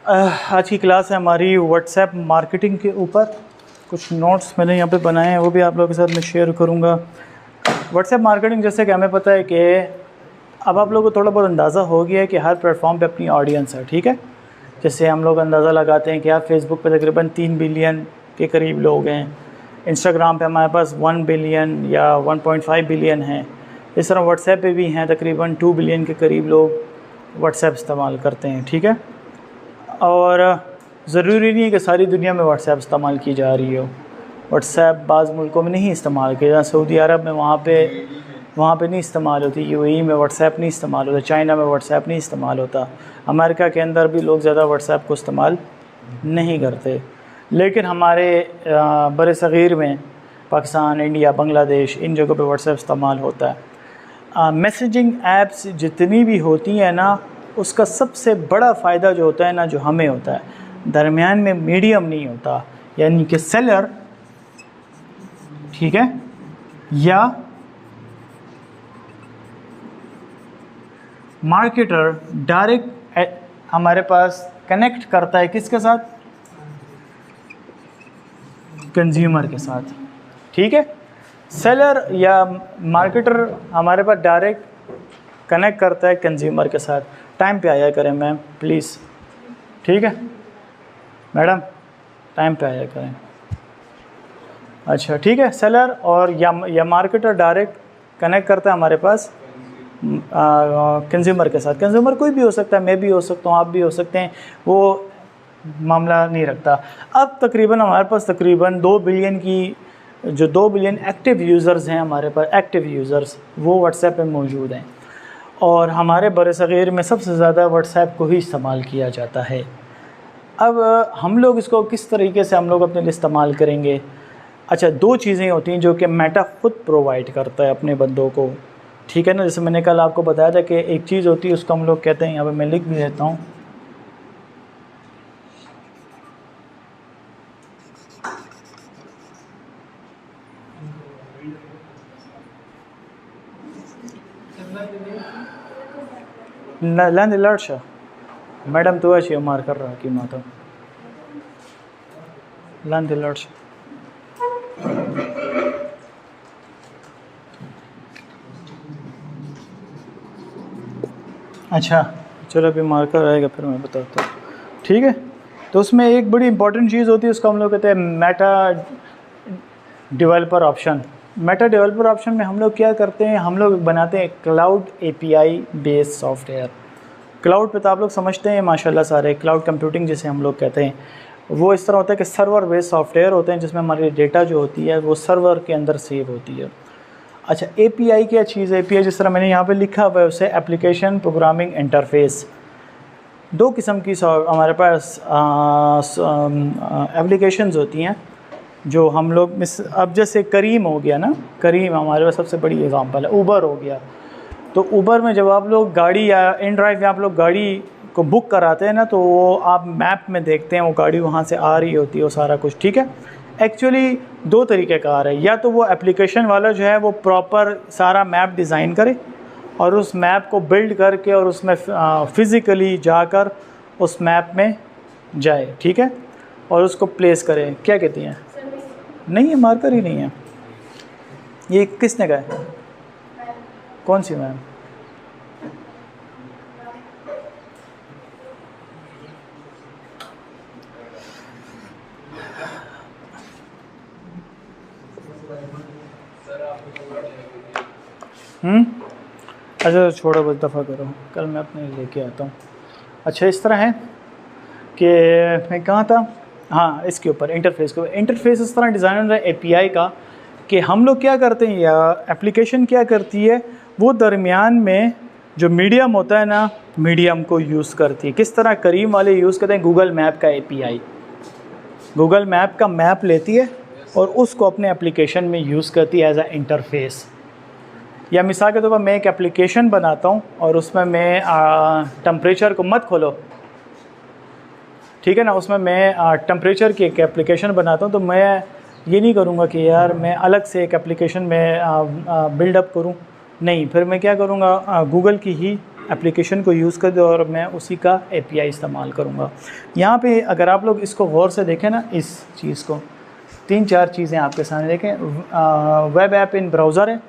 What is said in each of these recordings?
आज की क्लास है हमारी व्हाट्सएप मार्केटिंग के ऊपर। कुछ नोट्स मैंने यहाँ पे बनाए हैं, वो भी आप लोगों के साथ मैं शेयर करूँगा। व्हाट्सएप मार्केटिंग जैसे कि हमें पता है कि अब आप लोगों को थोड़ा बहुत अंदाज़ा हो गया है कि हर प्लेटफॉर्म पे अपनी ऑडियंस है, ठीक है। जैसे हम लोग अंदाज़ा लगाते हैं कि आप फेसबुक पे तकरीबन 3 बिलियन के करीब लोग हैं, इंस्टाग्राम पे हमारे पास 1 बिलियन या 1.5 बिलियन हैं, इस तरह व्हाट्सएप पे भी हैं तकरीबन 2 बिलियन के करीब लोग व्हाट्सएप इस्तेमाल करते हैं, ठीक है। और ज़रूरी नहीं है कि सारी दुनिया में व्हाट्सएप इस्तेमाल की जा रही हो। व्हाट्सएप बाज़ मुल्कों में नहीं इस्तेमाल किया जाता, सऊदी अरब में वहाँ पे नहीं इस्तेमाल होती, यूएई में व्हाट्सएप नहीं इस्तेमाल होता, चाइना में व्हाट्सएप नहीं इस्तेमाल होता, अमेरिका के अंदर भी लोग ज़्यादा व्हाट्सएप को इस्तेमाल नहीं करते। लेकिन हमारे बरसग़ीर में पाकिस्तान, इंडिया, बांग्लादेश, इन जगहों पर व्हाट्सएप इस्तेमाल होता है। मैसेजिंग ऐप्स जितनी भी होती हैं ना, उसका सबसे बड़ा फ़ायदा जो होता है ना, जो हमें होता है, दरमियान में मीडियम नहीं होता, यानी कि सेलर, ठीक है, या मार्केटर डायरेक्ट हमारे पास कनेक्ट करता है किसके साथ? कंज्यूमर के साथ, ठीक है। सेलर या मार्केटर हमारे पास डायरेक्ट कनेक्ट करता है कंज्यूमर के साथ। टाइम पे आया करें मैम प्लीज़, ठीक है मैडम, टाइम पे आया करें। अच्छा ठीक है, सेलर और या मार्केटर डायरेक्ट कनेक्ट करता है हमारे पास कंज्यूमर के साथ। कंज्यूमर कोई भी हो सकता है, मैं भी हो सकता हूँ, आप भी हो सकते हैं, वो मामला नहीं रखता। अब तकरीबन हमारे पास तकरीबन 2 बिलियन की जो 2 बिलियन एक्टिव यूज़र्स हैं हमारे पास, एक्टिव यूज़र्स वो व्हाट्सएप पे मौजूद हैं, और हमारे बरसग़ीर में सबसे ज़्यादा व्हाट्सएप को ही इस्तेमाल किया जाता है। अब हम लोग इसको किस तरीके से हम लोग अपने लिए इस्तेमाल करेंगे? अच्छा, 2 चीज़ें होती हैं जो कि मेटा ख़ुद प्रोवाइड करता है अपने बंदों को, ठीक है ना। जैसे मैंने कल आपको बताया था कि एक चीज़ होती है, उसको हम लोग कहते हैं, यहाँ पर मैं लिख भी देता हूँ, लैंड अलर्ट मैडम तो अच्छी मार कर रहा कि माता लैंड अलर्ट। अच्छा चलो अभी मार्कर आएगा फिर मैं बताता हूँ, ठीक है। तो उसमें एक बड़ी इंपॉर्टेंट चीज़ होती है, उसको हम लोग कहते हैं Meta developer option. Meta developer option में हम लोग क्या करते हैं, हम लोग बनाते हैं cloud API based software. Cloud पे तो आप लोग समझते हैं माशाल्लाह सारे, क्लाउड कंप्यूटिंग जिसे हम लोग कहते हैं, वो इस तरह होता है कि सर्वर बेस्ड सॉफ्टवेयर होते हैं जिसमें हमारी डेटा जो होती है वो सर्वर के अंदर सेव होती है। अच्छा, एपीआई क्या चीज़ है? एपीआई जिस तरह मैंने यहाँ पे लिखा हुआ है उसे एप्लीकेशन प्रोग्रामिंग इंटरफेस। 2 किस्म की हमारे पास एप्लीकेशंस होती हैं जो हम लोग अब जैसे करीम हो गया ना, करीम हमारे पास सबसे बड़ी एग्जांपल है। ऊबर हो गया, तो ऊबर में जब आप लोग गाड़ी या इन ड्राइव में आप लोग गाड़ी को बुक कराते हैं ना, तो वो आप मैप में देखते हैं वो गाड़ी वहाँ से आ रही होती है, वो सारा कुछ, ठीक है। एक्चुअली 2 तरीके कार है, या तो वो एप्लीकेशन वाला जो है वो प्रॉपर सारा मैप डिज़ाइन करे और उस मैप को बिल्ड करके और उसमें फ़िज़िकली जाकर उस मैप में जाए, ठीक है, और उसको प्लेस करे। क्या कहती हैं? नहीं है, मार्कर ही नहीं है। ये किसने कहा है? कौन सी मैम? अच्छा छोड़ो, बस दफ़ा करो, कल मैं अपने लेके आता हूँ। अच्छा इस तरह है कि मैं कहाँ था, हाँ इसके ऊपर इंटरफेस को। इंटरफेस इस तरह डिज़ाइन है एपीआई का कि हम लोग क्या करते हैं, या एप्लीकेशन क्या करती है, वो दरमियान में जो मीडियम होता है ना, मीडियम को यूज़ करती है। किस तरह? करीम वाले यूज़ करते हैं गूगल मैप का एपीआई। गूगल मैप का मैप लेती है और उसको अपने एप्लीकेशन में यूज़ करती है एज आ इंटरफेस। या मिसाल के तौर पर मैं एक एप्लीकेशन बनाता हूँ और उसमें मैं टेम्परेचर को मत खोलो, ठीक है ना, उसमें मैं टेम्परेचर की एक एप्लीकेशन बनाता हूँ, तो मैं ये नहीं करूँगा कि यार मैं अलग से एक एप्लीकेशन में बिल्डअप करूँ, नहीं, फिर मैं क्या करूँगा, गूगल की ही एप्लीकेशन को यूज़ कर दो और मैं उसी का API इस्तेमाल करूँगा। यहाँ पे अगर आप लोग इसको गौर से देखें ना, इस चीज़ को 3-4 चीज़ें आपके सामने देखें। वेब ऐप इन ब्राउज़र है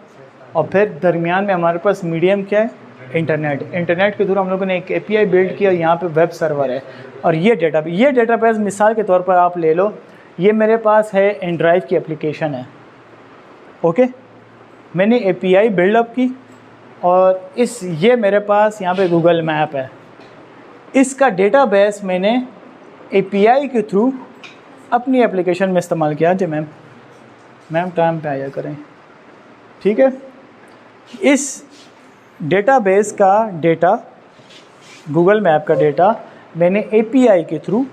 और फिर दरमियान में हमारे पास मीडियम क्या है, इंटरनेट के थ्रू हम लोगों ने एक API बिल्ड किया। यहाँ पे वेब सर्वर है और ये डेटाबेस मिसाल के तौर पर आप ले लो, ये मेरे पास है एंड्राइव की एप्लीकेशन है, ओके। मैंने API बिल्डअप की और ये मेरे पास यहाँ पे गूगल मैप है। इसका डेटाबेस मैंने API के थ्रू अपनी एप्लीकेशन में इस्तेमाल किया। जी मैम टाइम पे आया करें, ठीक है। इस डेटाबेस का डेटा, गूगल मैप का डेटा मैंने API के थ्रू,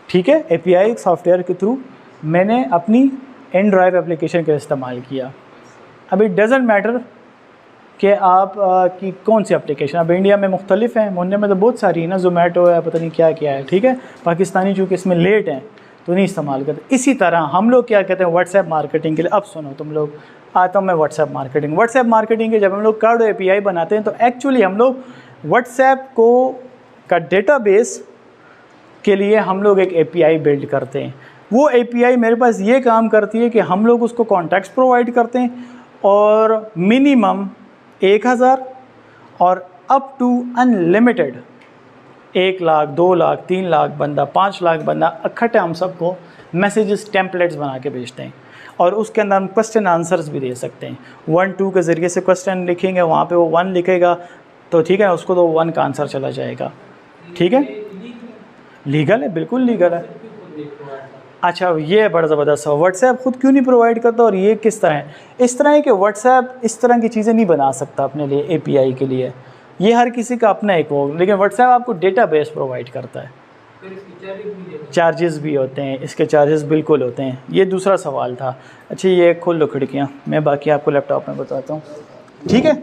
ठीक है, API सॉफ्टवेयर के थ्रू मैंने अपनी एंड्राइव एप्लीकेशन का इस्तेमाल किया। अब इट डजेंट मैटर कि आप की कौन सी एप्लीकेशन, अब इंडिया में मुख्तलिफ हैं, मुन्ने में तो बहुत सारी है ना, जोमेटो है, पता नहीं क्या क्या है, ठीक है। पाकिस्तानी चूँकि इसमें लेट हैं तो नहीं इस्तेमाल करते। इसी तरह हम लोग क्या कहते हैं व्हाट्सएप मार्केटिंग के लिए। अब सुनो तुम लोग, आता हूँ मैं व्हाट्सएप मार्केटिंग के जब हम लोग कार्ड API बनाते हैं तो एक्चुअली हम लोग व्हाट्सएप को का डेटाबेस के लिए हम लोग एक API बिल्ड करते हैं। वो API मेरे पास ये काम करती है कि हम लोग उसको कॉन्टैक्ट्स प्रोवाइड करते हैं और मिनिमम 1000 और up to unlimited 1 lakh 2 lakh 3 lakh बंदा 5 लाख बंदा इकट्ठे हम सबको मैसेजेस टेम्पलेट्स बना के भेजते हैं और उसके अंदर हम क्वेश्चन आंसर्स भी दे सकते हैं। 1-2 के ज़रिए से क्वेश्चन लिखेंगे, वहाँ पे वो 1 लिखेगा तो ठीक है, उसको तो 1 का आंसर चला जाएगा, ठीक है। लीगल है, बिल्कुल लीगल है। अच्छा, ये बड़ा ज़बरदस्त है। व्हाट्सएप ख़ुद क्यों नहीं प्रोवाइड करता और ये किस तरह है? इस तरह है कि व्हाट्सएप इस तरह की चीज़ें नहीं बना सकता अपने लिए API के लिए, ये हर किसी का अपना एक वो, लेकिन व्हाट्सएप आपको डेटाबेस प्रोवाइड करता है। चार्जेस भी होते हैं, इसके चार्जेस बिल्कुल होते हैं। ये दूसरा सवाल था। अच्छा, ये खोल लो खिड़कियाँ, मैं बाकी आपको लैपटॉप में बताता हूँ, ठीक है।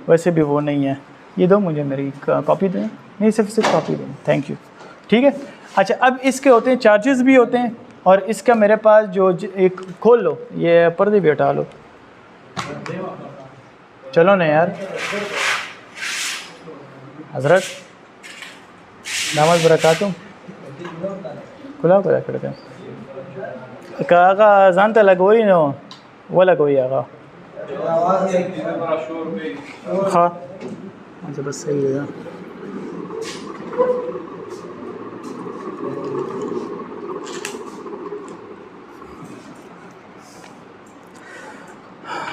वैसे भी वो नहीं है, ये दो मुझे, मेरी कॉपी दें, नहीं सिर्फ कॉपी दें, थैंक यू, ठीक है। अच्छा, अब इसके होते हैं चार्जेस भी होते हैं और इसका मेरे पास जो एक खोल लो, ये पर्दे भी हटा लो, चलो ना यार। हज़रत दामद बरकातुम खुला खिड़के काका जानते लगोई नो वो लगोई आगा हाँ। अच्छा बस सही है।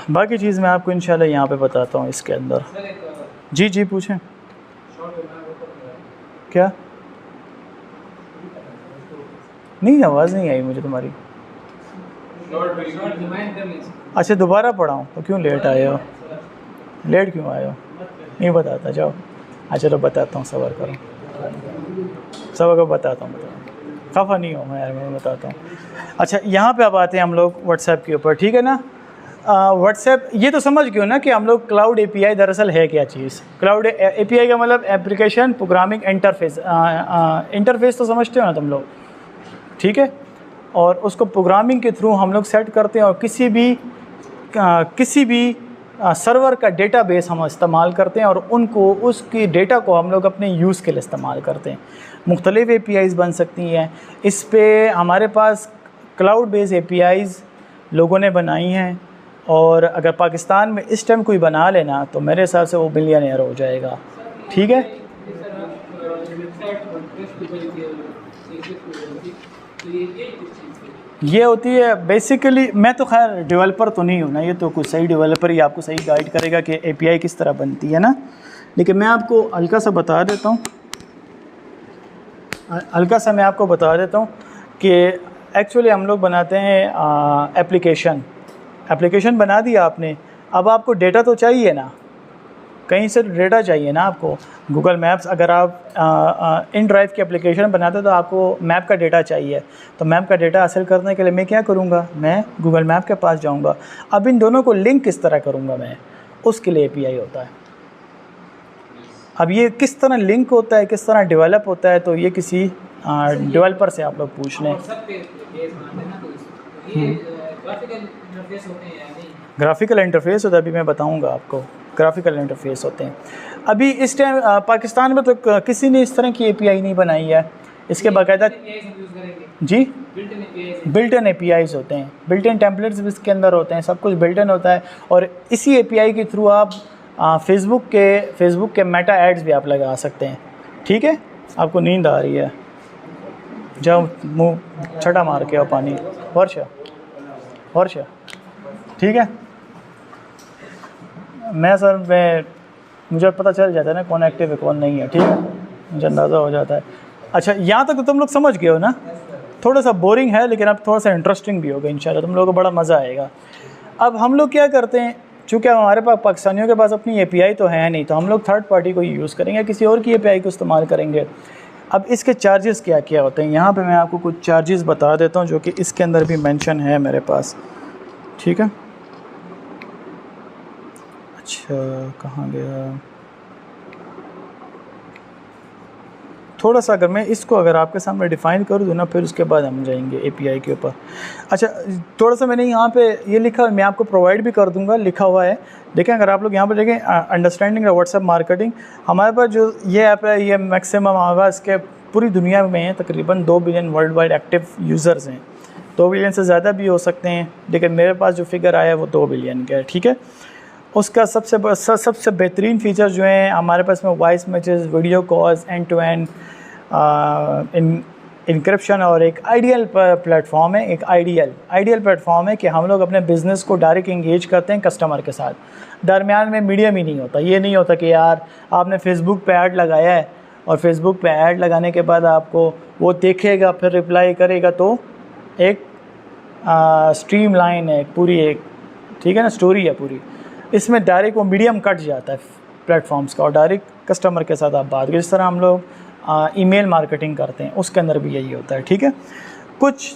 बाकी चीज़ मैं आपको इंशाल्लाह यहाँ पे बताता हूँ इसके अंदर। जी जी पूछें। क्या? नहीं, आवाज़ नहीं आई मुझे तुम्हारी। अच्छा, दोबारा पढ़ाऊँ तो क्यों लेट आए हो? लेट क्यों आए हो? नहीं बताता, जाओ। अच्छा चलो बताता हूँ, सबर करो, सबर को बताता हूँ, खफा नहीं हो मैं यार, मैं बताता हूँ। अच्छा, यहाँ पे अब आते हैं हम लोग व्हाट्सएप के ऊपर, ठीक है ना। व्हाट्सएप ये तो समझ गए ना कि हम लोग क्लाउड API दरअसल है क्या चीज़। क्लाउड API का मतलब एप्लीकेशन प्रोग्रामिंग इंटरफेस, इंटरफेस तो समझते हो ना तुम लोग, ठीक है। और उसको प्रोग्रामिंग के थ्रू हम लोग सेट करते हैं और किसी भी सर्वर का डेटाबेस हम इस्तेमाल करते हैं और उनको उसकी डेटा को हम लोग अपने यूज़ के लिए इस्तेमाल करते हैं। मुख्तलिफ़ APIs बन सकती हैं इस पे, हमारे पास क्लाउड बेस्ड APIs लोगों ने बनाई हैं और अगर पाकिस्तान में इस टाइम कोई बना लेना तो मेरे हिसाब से वो बिलियनियर हो जाएगा, ठीक है। ये होती है बेसिकली, मैं तो खैर डेवलपर तो नहीं हूँ ना, ये तो कोई सही डेवलपर ही आपको सही गाइड करेगा कि API किस तरह बनती है ना, लेकिन मैं आपको हल्का सा बता देता हूँ, मैं आपको बता देता हूँ कि एक्चुअली हम लोग बनाते हैं एप्लीकेशन बना दिया आपने, अब आपको डेटा तो चाहिए ना, कहीं से डेटा चाहिए ना आपको। गूगल मैप्स अगर आप इन ड्राइव की एप्लीकेशन बनाते तो आपको मैप का डेटा चाहिए, तो मैप का डेटा हासिल करने के लिए मैं क्या करूँगा, मैं गूगल मैप के पास जाऊँगा। अब इन दोनों को लिंक किस तरह करूँगा मैं, उसके लिए API होता है। अब ये किस तरह लिंक होता है, किस तरह डेवलप होता है, तो ये किसी डेवलपर से आप लोग पूछ लें। ग्राफिकल इंटरफेस होता है, अभी मैं बताऊंगा आपको। ग्राफिकल इंटरफेस होते हैं। अभी इस टाइम पाकिस्तान में तो किसी ने इस तरह की एपीआई नहीं बनाई है, इसके बाकायदा जी बिल्ट इन एपीआईज होते हैं, बिल्ट इन टेम्पलेट्स भी इसके अंदर होते हैं, सब कुछ बिल्ट इन होता है। और इसी एपीआई के थ्रू आप फेसबुक के मेटा एड्स भी आप लगा सकते हैं। ठीक है, आपको नींद आ रही है, जाओ मुँह छटा मार के आओ पानी। वर्षा ठीक है, मुझे पता चल जाता है ना कौन एक्टिव है कौन नहीं है। ठीक है, मुझे अंदाज़ा हो जाता है। अच्छा, यहाँ तक तो तुम लोग समझ गए हो ना। थोड़ा सा बोरिंग है लेकिन अब थोड़ा सा इंटरेस्टिंग भी होगा इंशाल्लाह, तुम लोगों को बड़ा मज़ा आएगा। अब हम लोग क्या करते हैं, चूँकि हमारे पास पाकिस्तानियों के पास अपनी एपीआई तो है नहीं, तो हम लोग थर्ड पार्टी को यूज़ करेंगे, किसी और की एपीआई को इस्तेमाल करेंगे। अब इसके चार्जेस क्या क्या होते हैं, यहाँ पे मैं आपको कुछ चार्जेस बता देता हूँ जो कि इसके अंदर भी मेंशन है मेरे पास। ठीक है, अच्छा कहाँ गया, थोड़ा सा अगर मैं इसको आपके सामने डिफ़ाइन कर दूँ ना, फिर उसके बाद हम जाएंगे एपीआई के ऊपर। अच्छा, थोड़ा सा मैंने यहाँ पे ये लिखा, मैं आपको प्रोवाइड भी कर दूँगा, लिखा हुआ है। देखें, अगर आप लोग यहाँ पर देखें अंडरस्टैंडिंग व्हाट्सएप मार्केटिंग, हमारे पास जो ये ऐप है ये मैक्सिमम हमारे पास के पूरी दुनिया में है, तकरीबन 2 billion world wide active users हैं। 2 बिलियन से ज़्यादा भी हो सकते हैं, लेकिन मेरे पास जो फिगर आया है वो 2 बिलियन का है। ठीक है, उसका सबसे बेहतरीन फ़ीचर जो है हमारे पास में voice message, video calls, and to end encryption, और एक आइडियल प्लेटफॉर्म है। एक आइडियल प्लेटफॉर्म है कि हम लोग अपने बिज़नेस को डायरेक्ट इंगेज करते हैं कस्टमर के साथ, दरमियान में मीडियम ही नहीं होता। ये नहीं होता कि यार आपने फेसबुक पे ऐड लगाया है और फेसबुक पे ऐड लगाने के बाद आपको वो देखेगा फिर रिप्लाई करेगा, तो एक स्ट्रीम लाइन है पूरी, एक ठीक है ना, स्टोरी है पूरी। इसमें डायरेक्ट वो मीडियम कट जाता है प्लेटफॉर्म्स का और डायरेक्ट कस्टमर के साथ आप बात करें, जिस तरह हम लोग ईमेल मार्केटिंग करते हैं उसके अंदर भी यही होता है। ठीक है, कुछ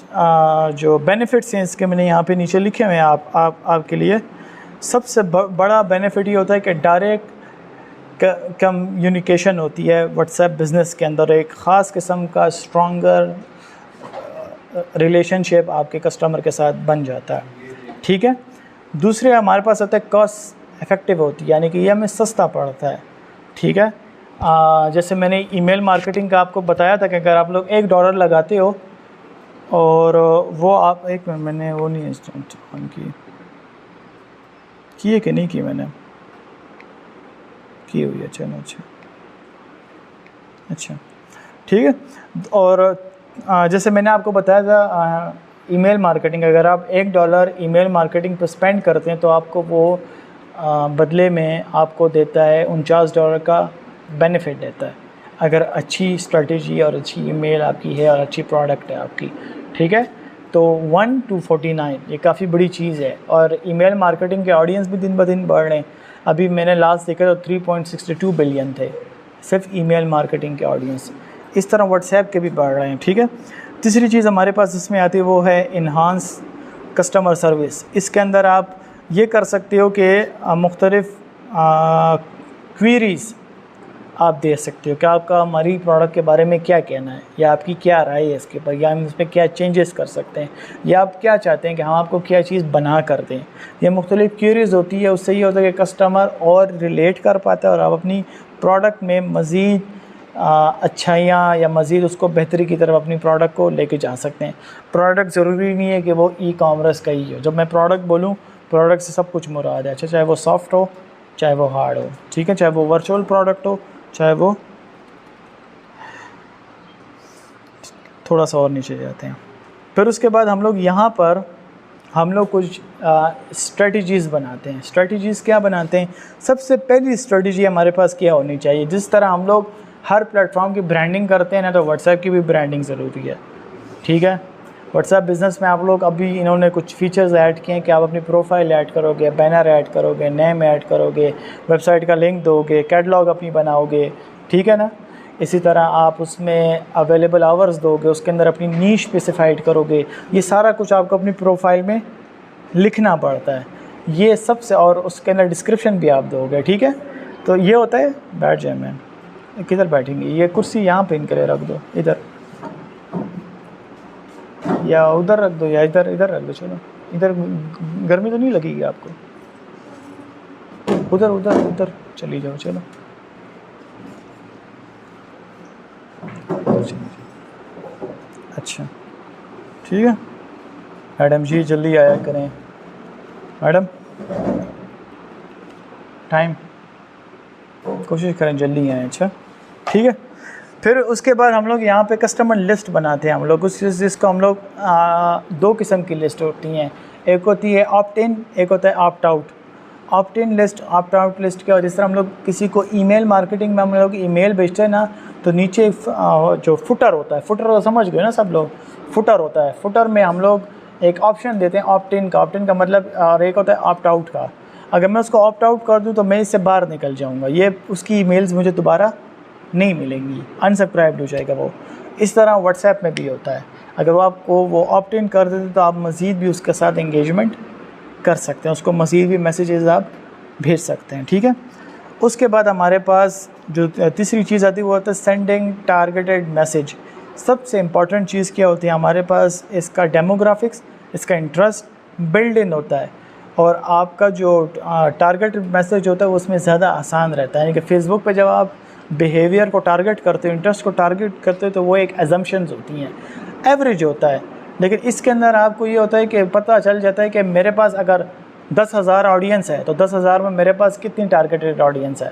जो बेनिफिट्स हैं इसके मैंने यहाँ पे नीचे लिखे हुए हैं आपके लिए। सबसे बड़ा बेनिफिट ये होता है कि डायरेक्ट कम्युनिकेशन होती है व्हाट्सएप बिज़नेस के अंदर, एक ख़ास किस्म का स्ट्रॉन्गर रिलेशनशिप आपके कस्टमर के साथ बन जाता है। ठीक है, दूसरे हमारे पास आता है कॉस्ट इफ़ेक्टिव होती है, यानी कि ये हमें सस्ता पड़ता है। ठीक है, जैसे मैंने ईमेल मार्केटिंग का आपको बताया था कि अगर आप लोग $1 लगाते हो और वो आप एक मिनट, मैंने वो नहीं ऑन की है कि नहीं की, मैंने की हुई है, चलो अच्छा ठीक है। और जैसे मैंने आपको बताया था ईमेल मार्केटिंग, अगर आप $1 ईमेल मार्केटिंग पर स्पेंड करते हैं तो आपको वो बदले में आपको देता है $49 का बेनिफिट देता है, अगर अच्छी स्ट्रेटजी और अच्छी ईमेल आपकी है और अच्छी प्रोडक्ट है आपकी। ठीक है, तो 1 to 49 ये काफ़ी बड़ी चीज़ है। और ईमेल मार्केटिंग के ऑडियंस भी दिन ब दिन बढ़ रहे हैं। अभी मैंने लास्ट देखा तो 3.62 बिलियन थे सिर्फ ईमेल मार्केटिंग के ऑडियंस। इस तरह व्हाट्सएप के भी बढ़ रहे हैं। ठीक है, तीसरी चीज़ हमारे पास इसमें आती है वो है इन्हांस कस्टमर सर्विस। इसके अंदर आप ये कर सकते हो कि मुख्तलिफ़ क्वीरीज़ आप दे सकते हो कि आपका हमारी प्रोडक्ट के बारे में क्या कहना है, या आपकी क्या राय है इसके ऊपर, या हम इस पर क्या चेंजेस कर सकते हैं, या आप क्या चाहते हैं कि हम आपको क्या चीज़ बना कर दें। ये मुख्तलिफ़ क्यूरीज़ होती है, उससे ये होता है कि कस्टमर और रिलेट कर पाता है और आप अपनी प्रोडक्ट में मज़ीद अच्छाइयाँ या मज़ीद उसको बेहतरी की तरफ अपनी प्रोडक्ट को लेके जा सकते हैं। प्रोडक्ट ज़रूरी नहीं है कि वो ई-कॉमर्स का ही हो। जब मैं प्रोडक्ट बोलूँ, प्रोडक्ट से सब कुछ मुराद है। अच्छा, चाहे वो सॉफ्ट हो चाहे वो हार्ड हो, ठीक है, चाहे वो वर्चुअल प्रोडक्ट हो चाहे वो थोड़ा सा और नीचे जाते हैं। फिर उसके बाद हम लोग यहाँ पर कुछ स्ट्रेटजीज़ बनाते हैं। स्ट्रेटजीज़ क्या बनाते हैं? सबसे पहली स्ट्रेटजी हमारे पास क्या होनी चाहिए, जिस तरह हम लोग हर प्लेटफॉर्म की ब्रांडिंग करते हैं ना, तो व्हाट्सएप की भी ब्रांडिंग ज़रूरी है। ठीक है, व्हाट्सएप बिज़नेस में आप लोग अभी इन्होंने कुछ फीचर्स ऐड किए हैं कि आप अपनी प्रोफाइल ऐड करोगे, बैनर ऐड करोगे, नेम ऐड करोगे, वेबसाइट का लिंक दोगे, कैटलॉग अपनी बनाओगे। ठीक है ना, इसी तरह आप उसमें अवेलेबल आवर्स दोगे, उसके अंदर अपनी नीश स्पेसिफाइड करोगे। ये सारा कुछ आपको अपनी प्रोफाइल में लिखना पड़ता है, ये सबसे, और उसके अंदर डिस्क्रिप्शन भी आप दोगे। ठीक है, तो ये होता है। बैठ जाए, मैं किधर बैठेंगे, ये कुर्सी यहाँ पे इनके लिए रख दो, इधर या उधर रख दो, या इधर रख दो। चलो, इधर गर्मी तो नहीं लगेगी आपको। उधर उधर उधर चली जाओ, चलो उधर चली जाओ। अच्छा ठीक है मैडम जी, जल्दी आया करें मैडम, टाइम कोशिश करें जल्दी आए। अच्छा ठीक है। फिर उसके बाद हम लोग यहाँ पे कस्टमर लिस्ट बनाते हैं हम लोग। उस जिसको हम लोग 2 किस्म की लिस्ट होती हैं, एक होती है ऑप्ट इन, एक होता है opt out. Opt in list, opt out list क्या, जिस तरह हम लोग किसी को ईमेल मार्केटिंग में हम लोग ईमेल भेजते हैं ना, तो नीचे जो फुटर होता है, फुटर तो समझ गए ना सब लोग, फुटर होता है, फुटर में हम लोग एक ऑप्शन देते हैं ऑप्ट इन का। ऑप्ट इन का मतलब, और एक होता है ऑप्ट आउट का। अगर मैं उसको ऑप्ट आउट कर दूं तो मैं इससे बाहर निकल जाऊंगा, ये उसकी ईमेल्स मुझे दोबारा नहीं मिलेंगी, अनसब्सक्राइब्ड हो जाएगा वो। इस तरह व्हाट्सएप में भी होता है, अगर वो आपको वो ऑप्ट इन कर देते तो आप मज़ीद भी उसके साथ एंगेजमेंट कर सकते हैं, उसको मज़ीद भी मैसेजेस आप भेज सकते हैं। ठीक है। उसके बाद हमारे पास जो तीसरी चीज़ आती है वो होता है सेंडिंग टारगेटेड मैसेज। सबसे इम्पॉर्टेंट चीज़ क्या होती है हमारे पास, इसका डेमोग्राफिक्स, इसका इंटरेस्ट बिल्ड इन होता है, और आपका जो टारगेटेड मैसेज होता है उसमें ज़्यादा आसान रहता है। यानी कि फेसबुक पे जब आप बिहेवियर को टारगेट करते हो, इंटरेस्ट को टारगेट करते हो, तो वो एक एजम्पशंस होती हैं, एवरेज होता है। लेकिन इसके अंदर आपको ये होता है कि पता चल जाता है कि मेरे पास अगर 10,000 ऑडियंस है तो 10,000 में मेरे पास कितनी टारगेटेड ऑडियंस है।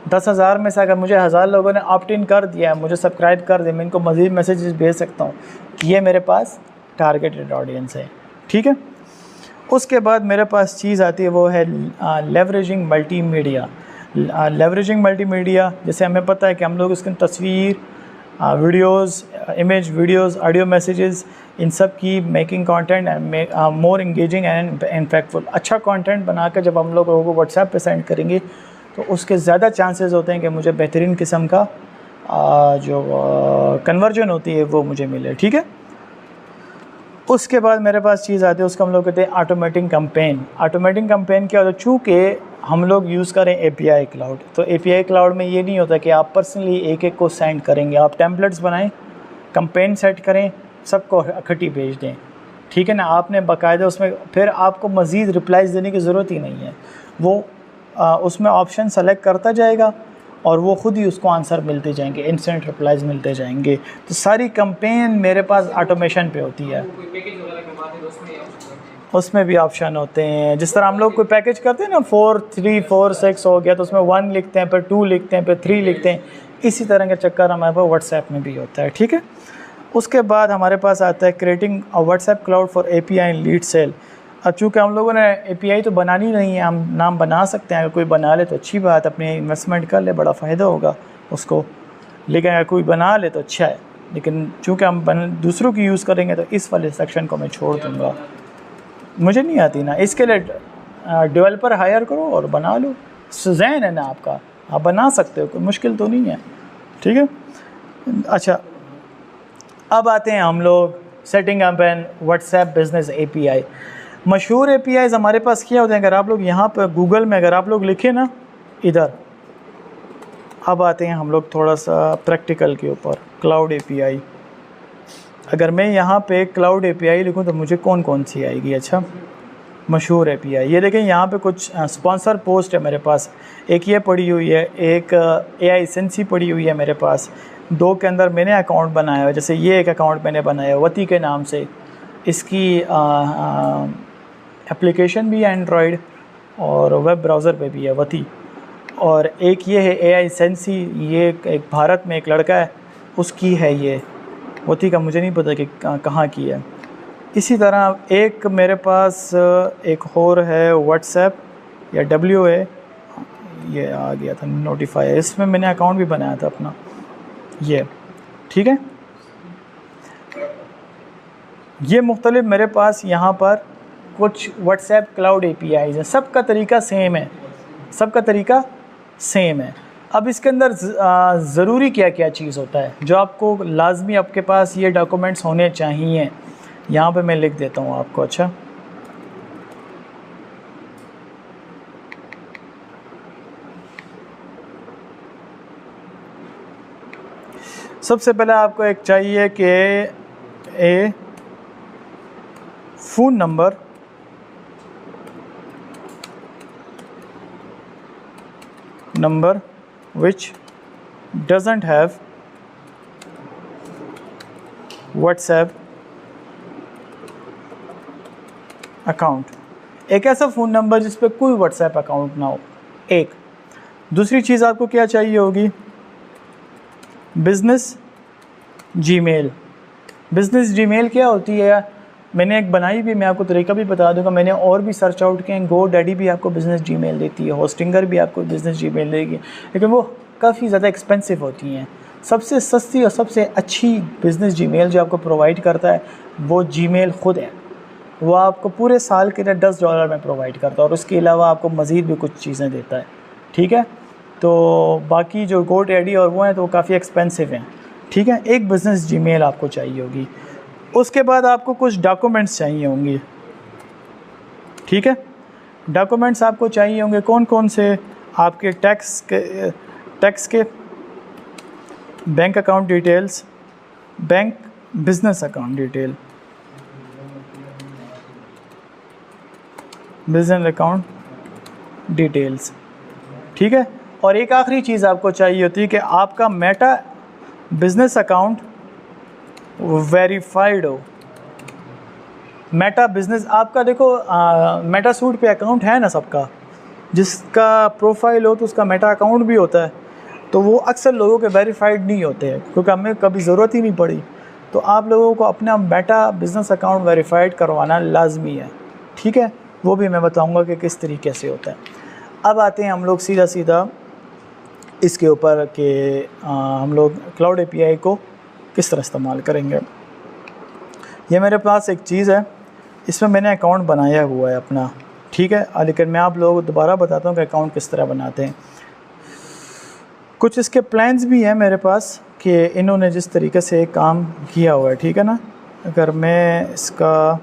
10,000 में से अगर मुझे 1000 लोगों ने ऑप्ट इन कर दिया, मुझे सब्सक्राइब कर दिया, मैं इनको मज़ीद मैसेजेस भेज सकता हूँ कि ये मेरे पास टारगेटेड ऑडियंस है। ठीक है। उसके बाद मेरे पास चीज़ आती है वो है लेवरेजिंग मल्टीमीडिया। लेवरेजिंग मल्टीमीडिया, जैसे हमें पता है कि हम लोग उसकी तस्वीर, videos, image, videos, audio messages, इन सब की making content more engaging and impactful. अच्छा कंटेंट बनाकर जब हम लोगों को व्हाट्सएप पे सेंड करेंगे तो उसके ज़्यादा चांसेस होते हैं कि मुझे बेहतरीन किस्म का जो कन्वर्जन होती है वो मुझे मिले। ठीक है। उसके बाद मेरे पास चीज़ आती है, उसको हम लोग कहते हैं ऑटोमेटिंग कैंपेन। ऑटोमेटिंग कैंपेन क्या होता है, चूँकि हम लोग यूज़ करें API क्लाउड, तो API क्लाउड में ये नहीं होता कि आप पर्सनली एक एक को सेंड करेंगे, आप टेम्पलेट्स बनाएं, कैंपेन सेट करें, सबको इकट्ठी भेज दें। ठीक है ना। आपने बाकायदा उसमें फिर आपको मज़ीद रिप्लाईज़ देने की ज़रूरत ही नहीं है, वो उसमें ऑप्शन सेलेक्ट करता जाएगा और वो ख़ुद ही उसको आंसर मिलते जाएंगे, इंस्टेंट रिप्लाईज़ मिलते जाएंगे। तो सारी कैंपेन मेरे पास ऑटोमेशन पे होती है, उसमें भी ऑप्शन होते हैं। जिस तरह हम लोग कोई पैकेज करते हैं ना, 4, 3, 4, 6 हो गया तो उसमें 1 लिखते हैं, फिर 2 लिखते हैं, फिर 3 लिखते हैं, इसी तरह का चक्कर हमारे पास व्हाट्सएप में भी होता है। ठीक है। उसके बाद हमारे पास आता है creating a WhatsApp cloud for API and lead sale. अब चूँकि हम लोगों ने API तो बनानी नहीं है, हम नाम बना सकते हैं, अगर कोई बना ले तो अच्छी बात, अपनी इन्वेस्टमेंट कर ले, बड़ा फ़ायदा होगा उसको। लेकिन अगर कोई बना ले तो अच्छा है, लेकिन चूँकि हम दूसरों की यूज़ करेंगे तो इस वाले सेक्शन को मैं छोड़ दूँगा, मुझे नहीं आती ना। इसके लिए डेवलपर हायर करो और बना लो, ज़हन है ना आपका, आप बना सकते हो, कोई मुश्किल तो नहीं है। ठीक है। अच्छा, अब आते हैं हम लोग setting up an WhatsApp business API। मशहूर APIs हमारे पास क्या होते हैं, अगर आप लोग यहाँ पर गूगल में अगर आप लोग लिखें ना इधर, अब आते हैं हम लोग थोड़ा सा प्रैक्टिकल के ऊपर, क्लाउड API। अगर मैं यहाँ पे क्लाउड API लिखूँ तो मुझे कौन कौन सी आएगी। अच्छा, मशहूर API, ये देखें यहाँ पे कुछ स्पॉन्सर पोस्ट है मेरे पास, एक ये पड़ी हुई है, एक AI एसेंसी पड़ी हुई है मेरे पास, 2 के अंदर मैंने अकाउंट बनाया है। जैसे ये एक अकाउंट मैंने बनाया है वती के नाम से, इसकी एप्लीकेशन भी है एंड्रॉयड और वेब ब्राउज़र पे भी है वती। और एक ये है AI एसेंसी, ये एक भारत में एक लड़का है उसकी है, ये वती का मुझे नहीं पता कि कहाँ की है। इसी तरह एक मेरे पास एक और है व्हाट्सएप या WA, ये आ गया था नोटिफाई, इसमें मैंने अकाउंट भी बनाया था अपना ये। ठीक है। ये मुख्तलिफ मेरे पास यहाँ पर कुछ व्हाट्सएप क्लाउड APIs हैं, सबका तरीका सेम है, सबका तरीका सेम है। अब इसके अंदर ज़रूरी क्या क्या चीज़ होता है जो आपको लाजमी आपके पास ये डॉक्यूमेंट्स होने चाहिए, यहाँ पे मैं लिख देता हूँ आपको। अच्छा, सबसे पहले आपको एक चाहिए कि a phone number, number which doesn't have WhatsApp account. एक ऐसा फ़ोन नंबर जिस पे कोई WhatsApp अकाउंट ना हो। एक दूसरी चीज़ आपको क्या चाहिए होगी, बिज़नेस जीमेल। बिज़नेस जीमेल क्या होती है, मैंने एक बनाई भी, मैं आपको तरीका भी बता दूंगा। मैंने और भी सर्च आउट किए हैं, गो डैडी भी आपको बिज़नेस जीमेल देती है, होस्टिंगर भी आपको बिज़नेस जीमेल देगी, लेकिन वो काफ़ी ज़्यादा एक्सपेंसिव होती हैं। सबसे सस्ती और सबसे अच्छी बिज़नेस जीमेल जो आपको प्रोवाइड करता है वो जीमेल ख़ुद है। वो आपको पूरे साल के लिए $10 में प्रोवाइड करता है और उसके अलावा आपको मज़ीद भी कुछ चीज़ें देता है, ठीक है। तो बाकी जो गो डैडी और वो हैं तो वो काफ़ी एक्सपेंसिव हैं, ठीक है। एक बिज़नेस जीमेल आपको चाहिए होगी। उसके बाद आपको कुछ डॉक्यूमेंट्स चाहिए होंगे, ठीक है। डॉक्यूमेंट्स आपको चाहिए होंगे कौन कौन से, आपके टैक्स के bank account details, bank business account detail, business account details, ठीक है। और एक आखिरी चीज़ आपको चाहिए होती है कि आपका मेटा बिज़नेस अकाउंट वेरीफाइड हो। मेटा बिज़नेस आपका देखो मेटा सूट पे अकाउंट है ना सबका, जिसका प्रोफाइल हो तो उसका मेटा अकाउंट भी होता है, तो वो अक्सर लोगों के वेरीफाइड नहीं होते हैं क्योंकि हमें कभी ज़रूरत ही नहीं पड़ी। तो आप लोगों को अपना मेटा बिज़नेस अकाउंट वेरीफाइड करवाना लाजमी है, ठीक है। वो भी मैं बताऊंगा कि किस तरीके से होता है। अब आते हैं हम लोग सीधा इसके ऊपर कि हम लोग क्लाउड API को किस तरह इस्तेमाल करेंगे। ये मेरे पास एक चीज़ है, इसमें मैंने अकाउंट बनाया हुआ है अपना, ठीक है। लेकिन मैं आप लोगों को दोबारा बताता हूँ कि अकाउंट किस तरह बनाते हैं। कुछ इसके प्लान्स भी हैं मेरे पास कि इन्होंने जिस तरीके से काम किया हुआ है, ठीक है ना। अगर मैं इसका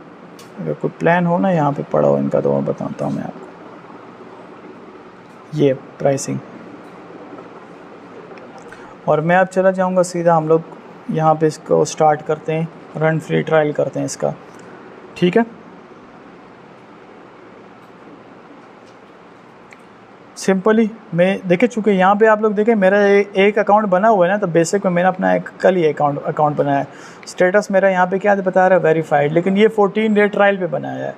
अगर कोई प्लान हो ना यहाँ पे पड़ा हो इनका, तो मैं बताता हूँ मैं आपको। ये प्राइसिंग, और मैं अब चला जाऊँगा सीधा, हम लोग यहाँ पे इसको स्टार्ट करते हैं, रन फ्री ट्रायल करते हैं इसका, ठीक है। सिंपली मैं देखे चुके यहाँ पे आप लोग देखें मेरा एक अकाउंट बना हुआ है ना, तो बेसिक में मैंने अपना एक कल ही अकाउंट बनाया है। स्टेटस मेरा यहाँ पे क्या बता रहा है, वेरीफाइड, लेकिन ये 14 डे ट्रायल पे बनाया है।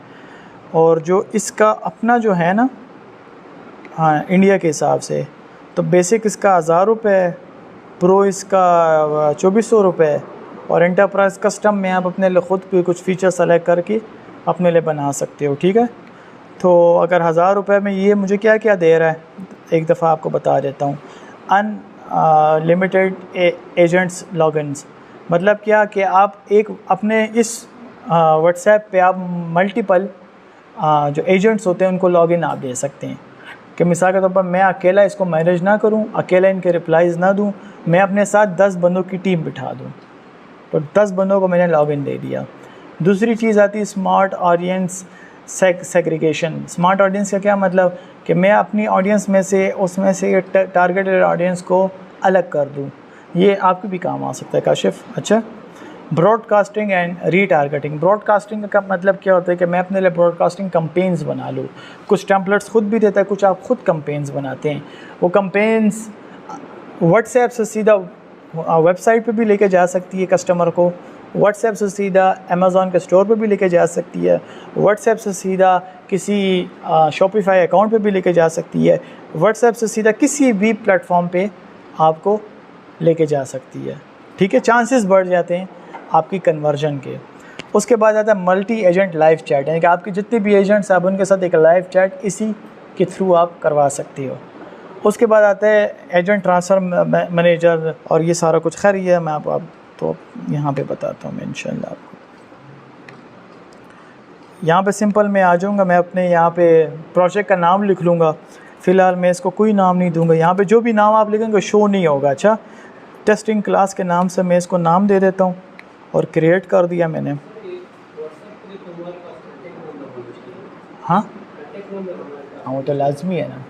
और जो इसका अपना जो है ना, हाँ इंडिया के हिसाब से, तो बेसिक इसका 1000 रुपये, प्रो इसका 2400 रुपये, और एंटरप्राइज कस्टम में आप अपने लिए ख़ुद भी कुछ फ़ीचर सेलेक्ट करके अपने लिए बना सकते हो, ठीक है। तो अगर 1000 रुपये में ये मुझे क्या क्या दे रहा है, एक दफ़ा आपको बता देता हूँ। अनलिमिटेड एजेंट्स लॉगिन्स, मतलब क्या कि आप एक अपने इस व्हाट्सएप पे आप मल्टीपल जो एजेंट्स होते हैं उनको लॉगिन आप दे सकते हैं। कि मिसाल के तौर पर मैं अकेला इसको मैनेज ना करूं, अकेला इनके रिप्लाईज़ ना दूं, मैं अपने साथ 10 बंदों की टीम बिठा दूं, तो 10 बंदों को मैंने लॉगिन दे दिया। दूसरी चीज़ आती है smart audience segregation. Smart audience का क्या मतलब कि मैं अपनी ऑडियंस में से उसमें से टारगेटेड ऑडियंस को अलग कर दूं। ये आपको भी काम आ सकता है काशिफ। अच्छा, ब्रॉडकास्टिंग एंड रीटारगेटिंग। ब्रॉडकास्टिंग का मतलब क्या होता है कि मैं अपने लिए ब्रॉडकास्टिंग कैंपेन्स बना लूँ। कुछ टेम्पलेट्स खुद भी देता है, कुछ आप खुद कैंपेन्स बनाते हैं। वो कैंपेन्स व्हाट्सएप से सीधा वेबसाइट पे भी लेके जा सकती है कस्टमर को, व्हाट्सएप से सीधा अमेज़ॉन के स्टोर पे भी लेके जा सकती है, व्हाट्सएप से सीधा किसी शॉपिफाई अकाउंट पे भी लेके जा सकती है, व्हाट्सएप से सीधा किसी भी प्लेटफॉर्म पे आपको लेके जा सकती है, ठीक है। चांसेस बढ़ जाते हैं आपकी कन्वर्जन के। उसके बाद आता है मल्टी एजेंट लाइव चैट, यानी कि आपके जितने भी एजेंट्स हैं आप उनके साथ एक लाइव चैट इसी के थ्रू आप करवा सकते हो। उसके बाद आता है एजेंट ट्रांसफ़र मैनेजर, और ये सारा कुछ खैर ये मैं आप तो यहाँ पे बताता हूँ मैं इंशाल्लाह आपको। यहाँ पे सिंपल मैं आ जाऊँगा, मैं अपने यहाँ पे प्रोजेक्ट का नाम लिख लूँगा। फ़िलहाल मैं इसको कोई नाम नहीं दूँगा, यहाँ पे जो भी नाम आप लिखेंगे शो नहीं होगा। अच्छा, टेस्टिंग क्लास के नाम से मैं इसको नाम दे देता हूँ और क्रिएट कर दिया मैंने। हाँ हाँ, वो तो लाजमी है ना,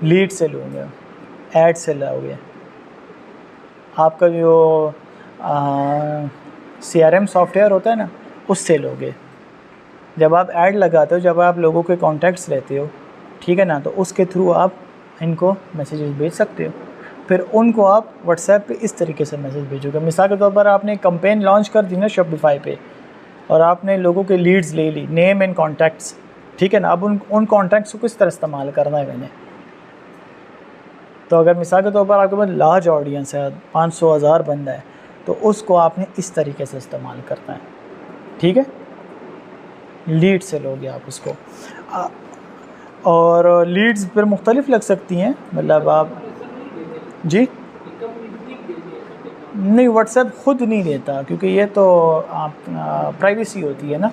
लीड से लोगे, ऐड से लोगे, आपका जो CRM सॉफ्टवेयर होता है ना उससे लोगे, जब आप ऐड लगाते हो, जब आप लोगों के कॉन्टैक्ट्स लेते हो, ठीक है ना, तो उसके थ्रू आप इनको मैसेजेस भेज सकते हो। फिर उनको आप व्हाट्सएप पे इस तरीके से मैसेज भेजोगे। मिसाल के तौर पर आपने कंपेन लॉन्च कर दी ना शॉपिफाई पे, और आपने लोगों के लीड्स ले ली, नेम एंड कॉन्टैक्ट्स, ठीक है ना। अब उन कॉन्टैक्ट्स को किस तरह इस्तेमाल करना है मैंने, तो अगर मिसाल के तौर पर आपके पास लार्ज ऑडियंस है, 500,000 बंदा है, तो उसको आपने इस तरीके से इस्तेमाल करना है, ठीक है। लीड से लोगे आप उसको, और लीड्स फिर मुख्तलिफ लग सकती हैं, मतलब आप जी नहीं, व्हाट्सएप ख़ुद नहीं देता, क्योंकि ये तो आप प्राइवेसी होती है ना,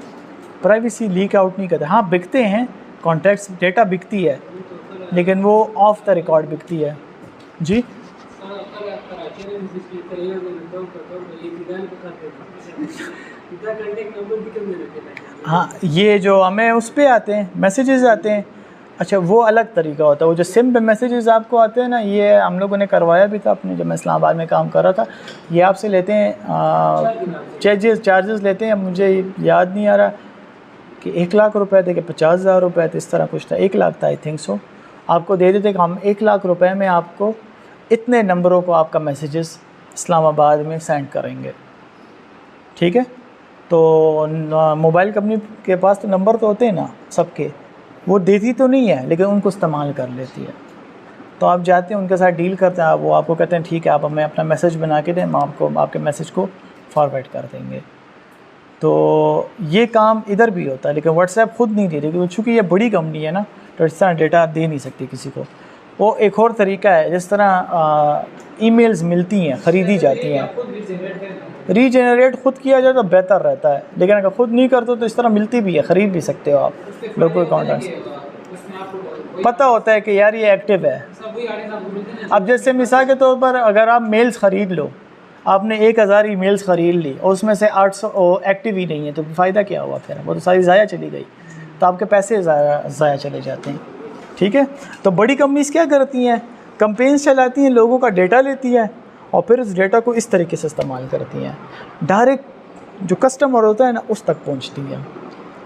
प्राइवेसी लीक आउट नहीं करते। हाँ बिकते हैं कॉन्टैक्ट्स, डेटा बिकती है, लेकिन वो ऑफ द रिकॉर्ड बिकती है। जी हाँ, ये जो हमें उस पर आते हैं मैसेजेस आते हैं, अच्छा वो अलग तरीका होता है। वो जो सिम पे मैसेजेस आपको आते हैं ना, ये हम लोगों ने करवाया भी था अपने, जब मैं इस्लामाबाद में काम कर रहा था। ये आपसे लेते हैं चार्जेस लेते हैं, मुझे याद नहीं आ रहा कि 1,00,000 रुपये थे कि 50,000 रुपये थे, इस तरह कुछ था, 1,00,000 था आई थिंक सो। आपको दे देते कि हम 1,00,000 रुपये में आपको इतने नंबरों को आपका मैसेजेस इस्लामाबाद में सेंड करेंगे, ठीक है। तो मोबाइल कंपनी के पास तो नंबर तो होते हैं ना सबके, वो देती तो नहीं है लेकिन उनको इस्तेमाल कर लेती है। तो आप जाते हैं उनके साथ डील करते हैं, वो आपको कहते हैं ठीक है आप हमें अपना मैसेज बना के दें, हम आपको आपके मैसेज को फॉरवर्ड कर देंगे। तो ये काम इधर भी होता है, लेकिन व्हाट्सएप ख़ुद नहीं दे रही, क्योंकि चूँकि ये बड़ी कंपनी है ना, तो इस तरह डेटा दे नहीं सकती किसी को। वो एक और तरीका है, जिस तरह ईमेल्स मिलती हैं, ख़रीदी जाती हैं, रीजेनरेट ख़ुद किया जाए तो बेहतर रहता है, लेकिन अगर ख़ुद नहीं करते तो इस तरह मिलती भी है, ख़रीद भी सकते हो आप लोगों के कॉन्टैक्ट। पता होता है कि यार ये एक्टिव है। अब जैसे मिसाल के तौर पर अगर आप मेल्स ख़रीद लो, आपने 1,000 ईमेल्स ख़रीद ली और उसमें से 800 एक्टिव ही नहीं है, तो फ़ायदा क्या हुआ फिर, वो तो सारी ज़ाया चली गई, तो आपके पैसे ज़ाया चले जाते हैं, ठीक है। तो बड़ी कंपनीज़ क्या करती हैं, कंपेन्स चलाती हैं, लोगों का डेटा लेती है और फिर उस डेटा को इस तरीके से इस्तेमाल करती हैं, डायरेक्ट जो कस्टमर होता है ना उस तक पहुंचती हैं,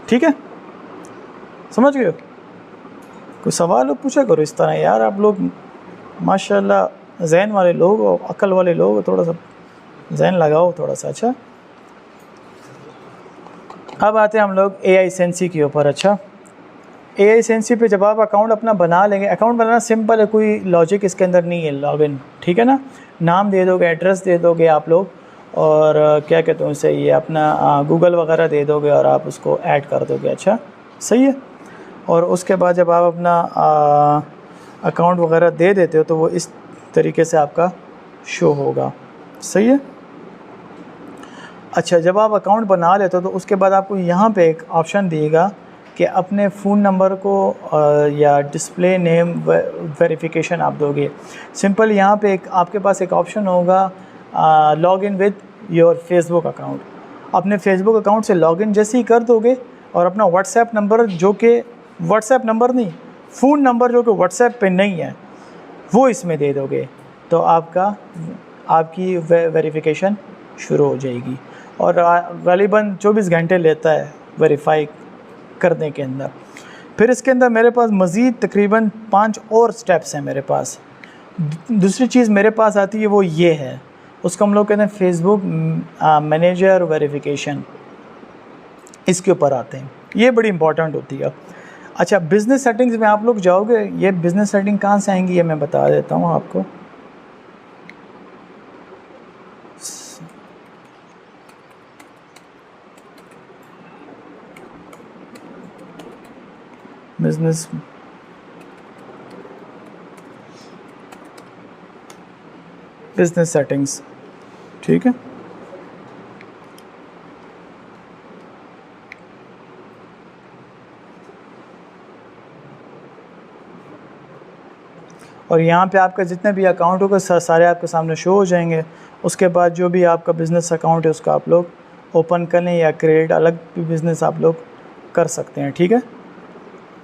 ठीक है। समझ गए हो? कोई सवाल हो पूछा करो इस तरह, यार आप लोग माशाल्लाह जहन वाले लोग हो, अक्ल वाले लोग हो, थोड़ा सा जहन लगाओ थोड़ा सा। अच्छा, अब आते हैं हम लोग AI सेंसी के ऊपर। अच्छा, AI सेंसी पे जब आप अकाउंट अपना बना लेंगे, अकाउंट बनाना सिंपल है, कोई लॉजिक इसके अंदर नहीं है, लॉगिन, ठीक है ना। नाम दे दोगे, एड्रेस दे दोगे आप लोग, और क्या कहते हैं उसे, ये अपना गूगल वगैरह दे दोगे और आप उसको ऐड कर दोगे। अच्छा सही है। और उसके बाद जब आप अपना अकाउंट वगैरह दे देते हो तो वो इस तरीके से आपका शो होगा, सही है। अच्छा, जब आप अकाउंट बना लेते हो तो उसके बाद आपको यहाँ पे एक ऑप्शन दिएगा कि अपने फ़ोन नंबर को या डिस्प्ले नेम वेरिफिकेशन आप दोगे। सिंपल यहाँ पे एक आपके पास एक ऑप्शन होगा login with your Facebook account. अपने फेसबुक अकाउंट से लॉगिन जैसे ही कर दोगे और अपना व्हाट्सएप नंबर, जो कि व्हाट्सएप नंबर नहीं, फ़ोन नंबर जो कि व्हाट्सएप पे नहीं है, वो इसमें दे दोगे, तो आपकी वेरिफिकेशन शुरू हो जाएगी। और ग़ालिबन 24 घंटे लेता है वेरीफाई करने के अंदर। फिर इसके अंदर मेरे पास मज़ीद तकरीबन 5 और स्टेप्स हैं मेरे पास। दूसरी चीज़ मेरे पास आती है वो ये है, उसको हम लोग कहते हैं फेसबुक मैनेजर वेरिफिकेशन, इसके ऊपर आते हैं, ये बड़ी इंपॉर्टेंट होती है। अच्छा, बिज़नेस सेटिंग्स में आप लोग जाओगे, ये बिज़नेस सेटिंग कहाँ से आएंगी ये मैं बता देता हूँ आपको। बिज़नेस सेटिंग्स, ठीक है। और यहाँ पे आपका जितने भी अकाउंट होगा सारे आपके सामने शो हो जाएंगे। उसके बाद जो भी आपका बिज़नेस अकाउंट है उसका आप लोग ओपन कर लें या क्रिएट अलग भी बिज़नेस आप लोग कर सकते हैं, ठीक है।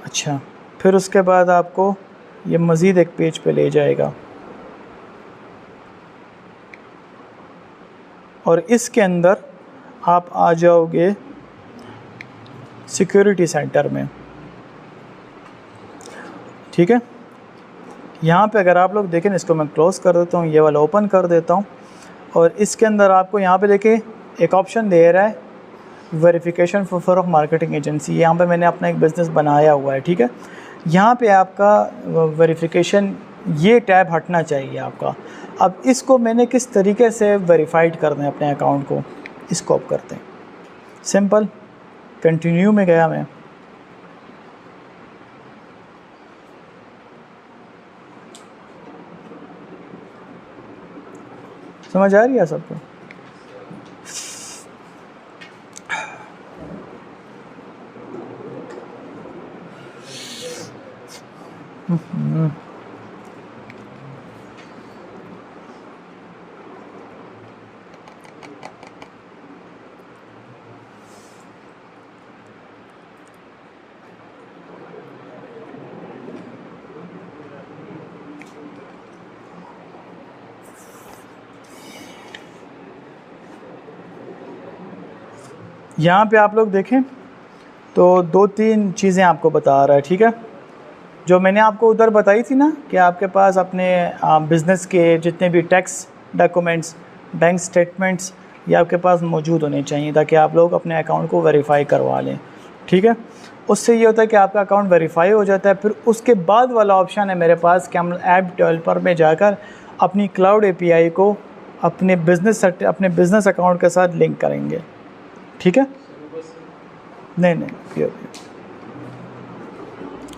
अच्छा, फिर उसके बाद आपको ये मज़ीद एक पेज पे ले जाएगा और इसके अंदर आप आ जाओगे सिक्योरिटी सेंटर में, ठीक है। यहाँ पे अगर आप लोग देखें, इसको मैं क्लोज़ कर देता हूँ, ये वाला ओपन कर देता हूँ, और इसके अंदर आपको यहाँ पे देखिए एक ऑप्शन दे रहा है verification for of marketing agency. यहाँ पे मैंने अपना एक बिज़नेस बनाया हुआ है, ठीक है। यहाँ पे आपका वेरिफिकेशन, ये टैब हटना चाहिए आपका। अब इसको मैंने किस तरीके से वेरीफाइड करना है अपने अकाउंट को, इसको आप करते हैं सिंपल। कंटिन्यू में गया मैं, समझ आ रही है सबको? यहाँ पे आप लोग देखें तो 2-3 चीज़ें आपको बता रहा है, ठीक है। जो मैंने आपको उधर बताई थी ना कि आपके पास अपने बिज़नेस के जितने भी टैक्स डॉक्यूमेंट्स, बैंक स्टेटमेंट्स, ये आपके पास मौजूद होने चाहिए ताकि आप लोग अपने अकाउंट को वेरीफाई करवा लें, ठीक है। उससे ये होता है कि आपका अकाउंट वेरीफाई हो जाता है। फिर उसके बाद वाला ऑप्शन है मेरे पास कि हम ऐप डेवलपर में जाकर अपनी क्लाउड API को अपने बिज़नेस अकाउंट के साथ लिंक करेंगे, ठीक है। नहीं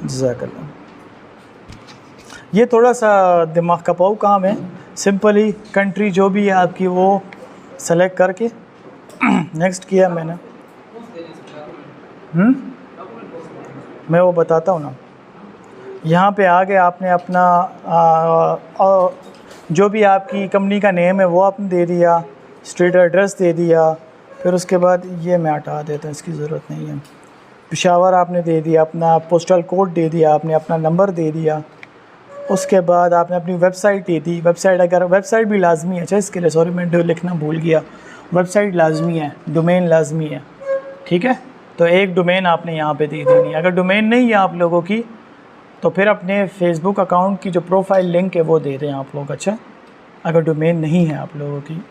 जज़ाकल्लाह। ये थोड़ा सा दिमाग खपाऊ काम है। सिंपली कंट्री जो भी है आपकी वो सेलेक्ट करके नेक्स्ट किया मैंने। मैं वो बताता हूँ ना। यहाँ पे आगे आपने अपना जो भी आपकी कंपनी का नेम है वो आपने दे दिया, स्ट्रीट एड्रेस दे दिया। फिर उसके बाद ये मैं हटा देता हूँ, इसकी ज़रूरत नहीं है। पेशावर आपने दे दिया, अपना पोस्टल कोड दे दिया, आपने अपना नंबर दे दिया। उसके बाद आपने अपनी वेबसाइट दे दी। वेबसाइट भी लाजमी है, अच्छा इसके लिए सॉरी मैं लिखना भूल गया, वेबसाइट लाजमी है, डोमेन लाजमी है, ठीक है। तो एक डोमेन आपने यहाँ पे दे देनी है। अगर डोमेन नहीं है आप लोगों की तो फिर अपने फेसबुक अकाउंट की जो प्रोफाइल लिंक है वो दे दें आप लोग, अच्छा। अगर डोमेन नहीं है आप लोगों की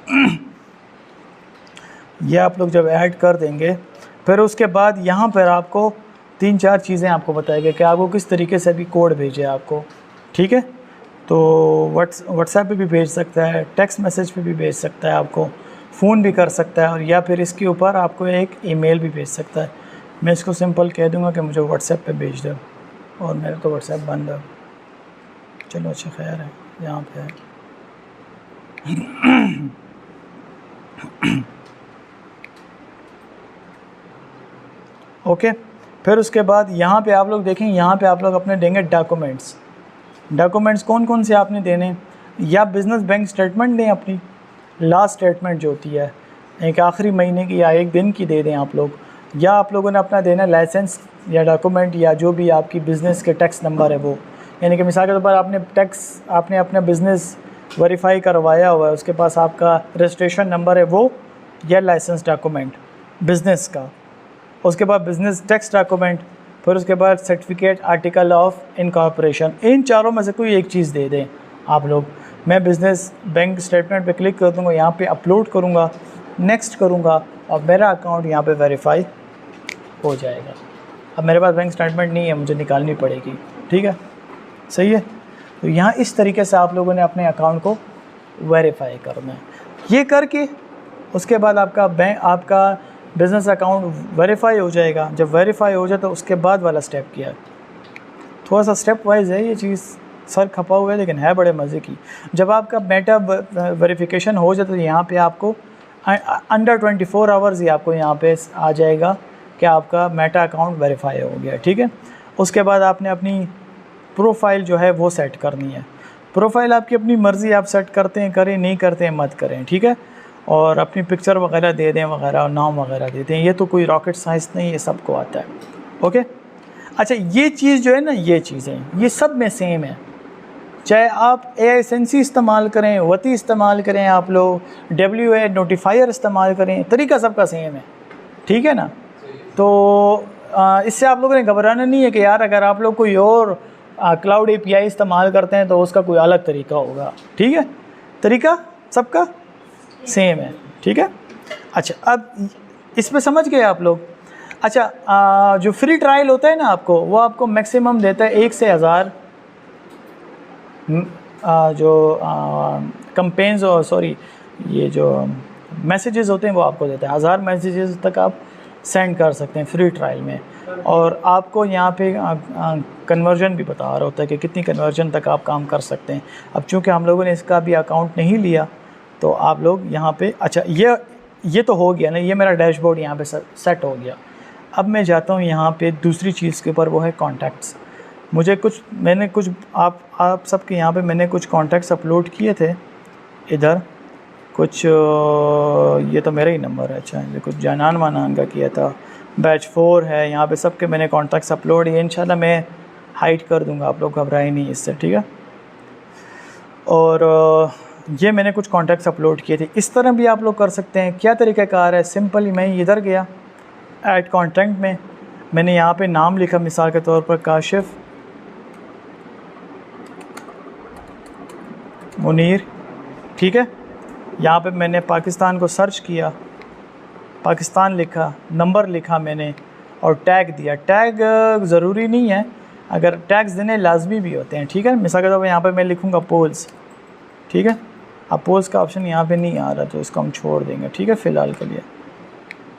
ये आप लोग जब ऐड कर देंगे, फिर उसके बाद यहाँ पर आपको 3-4 चीज़ें आपको बताएंगे कि आपको किस तरीके से भी कोड भेजे आपको, ठीक है। तो व्हाट्सएप पे भी भेज सकता है, टेक्स्ट मैसेज पे भी भेज सकता है, आपको फ़ोन भी कर सकता है, और या फिर इसके ऊपर आपको एक ईमेल भी भेज सकता है। मैं इसको सिंपल कह दूँगा कि मुझे व्हाट्सएप पे भेज दो, और मेरा तो व्हाट्सएप बंद है। चलो अच्छा खैर है, यहाँ पे है। ओके। फिर उसके बाद यहाँ पे आप लोग देखें, यहाँ पे आप लोग अपने देंगे डॉक्यूमेंट्स कौन कौन से आपने देने, या बिज़नेस बैंक स्टेटमेंट दें, अपनी लास्ट स्टेटमेंट जो होती है एक आखिरी महीने की या एक दिन की दे दें आप लोग, या आप लोगों ने अपना देना लाइसेंस या डॉक्यूमेंट या जो भी आपकी बिज़नेस के टैक्स नंबर है वो। यानी कि मिसाल के तौर पर आपने अपना बिज़नेस वेरीफाई करवाया हुआ है, उसके पास आपका रजिस्ट्रेशन नंबर है वो, या लाइसेंस डॉक्यूमेंट बिज़नेस का, उसके बाद बिज़नेस टैक्स डॉक्यूमेंट, फिर उसके बाद सर्टिफिकेट आर्टिकल ऑफ इनकॉर्पोरेशन। इन चारों में से कोई एक चीज़ दे दें आप लोग। मैं बिज़नेस बैंक स्टेटमेंट पे क्लिक कर दूँगा, यहाँ पे अपलोड करूँगा, नेक्स्ट करूँगा, और मेरा अकाउंट यहाँ पे वेरीफाई हो जाएगा। अब मेरे पास बैंक स्टेटमेंट नहीं है, मुझे निकालनी पड़ेगी, ठीक है, सही है। तो यहाँ इस तरीके से आप लोगों ने अपने अकाउंट को वेरीफाई करना है। ये करके उसके बाद आपका बिज़नेस अकाउंट वेरीफाई हो जाएगा। जब वेरीफाई हो जाए तो उसके बाद वाला स्टेप क्या है, थोड़ा सा स्टेप वाइज है ये चीज़, सर खपा हुआ है लेकिन है बड़े मज़े की। जब आपका मेटा वेरिफिकेशन हो जाए तो यहाँ पे आपको अंडर 24 आवर्स ही आपको यहाँ पे आ जाएगा कि आपका मेटा अकाउंट वेरीफाई हो गया, ठीक है। उसके बाद आपने अपनी प्रोफाइल जो है वो सेट करनी है। प्रोफाइल आपकी अपनी मर्ज़ी, आप सेट करते हैं करें, नहीं करते हैं मत करें, ठीक है। और अपनी पिक्चर वगैरह दे दें वगैरह, और नाम वगैरह दे दें। ये तो कोई रॉकेट साइंस नहीं है, सबको आता है, ओके। अच्छा, ये चीज़ जो है ना, ये चीज़ें ये सब में सेम है। चाहे आप AISENSI इस्तेमाल करें, वती इस्तेमाल करें, आप लोग WA नोटिफायर इस्तेमाल करें, तरीका सबका सेम है, ठीक है ना। तो इससे आप लोगों ने घबराना नहीं है कि यार अगर आप लोग कोई और क्लाउड API इस्तेमाल करते हैं तो उसका कोई अलग तरीका होगा, ठीक है। तरीका सबका सेम है, ठीक है। अच्छा, अब इस पे समझ गए आप लोग। अच्छा, जो फ्री ट्रायल होता है ना आपको, वो आपको मैक्सिमम देता है 1 से 1000 जो कंपेन्स और सॉरी ये जो मैसेजेस होते हैं वो आपको देता है। 1000 मैसेजेस तक आप सेंड कर सकते हैं फ्री ट्रायल में, और आपको यहाँ पे कन्वर्जन भी बता रहा होता है कि कितनी कन्वर्जन तक आप काम कर सकते हैं। अब चूँकि हम लोगों ने इसका भी अकाउंट नहीं लिया तो आप लोग यहाँ पे, अच्छा ये तो हो गया ना, ये मेरा डैशबोर्ड यहाँ पे सेट हो गया। अब मैं जाता हूँ यहाँ पे दूसरी चीज़ के ऊपर, वो है कॉन्टैक्ट्स। मैंने कुछ आप सबके यहाँ पे मैंने कुछ कॉन्टैक्ट्स अपलोड किए थे इधर, कुछ ये तो मेरा ही नंबर है। अच्छा, ये कुछ जानन मानान का किया था, बैच 4 है, यहाँ पे सबके मैंने कॉन्टैक्ट्स अपलोड किए। इंशाल्लाह मैं हाइड कर दूँगा, आप लोग घबराए नहीं इससे, ठीक है। और ये मैंने कुछ कॉन्टैक्ट्स अपलोड किए थे। इस तरह भी आप लोग कर सकते हैं। क्या तरीक़ाकार है, सिंपली मैं इधर गया ऐड कॉन्टैक्ट में, मैंने यहाँ पे नाम लिखा मिसाल के तौर पर काशिफ़ मुनीर, ठीक है। यहाँ पे मैंने पाकिस्तान को सर्च किया, पाकिस्तान लिखा, नंबर लिखा मैंने और टैग दिया। टैग ज़रूरी नहीं है, अगर टैग्स देने लाजमी भी होते हैं, ठीक है। मिसाल के तौर पर यहाँ पे मैं लिखूँगा पोल्स, ठीक है। अब पोल्स का ऑप्शन यहाँ पे नहीं आ रहा तो इसको हम छोड़ देंगे, ठीक है, फ़िलहाल के लिए।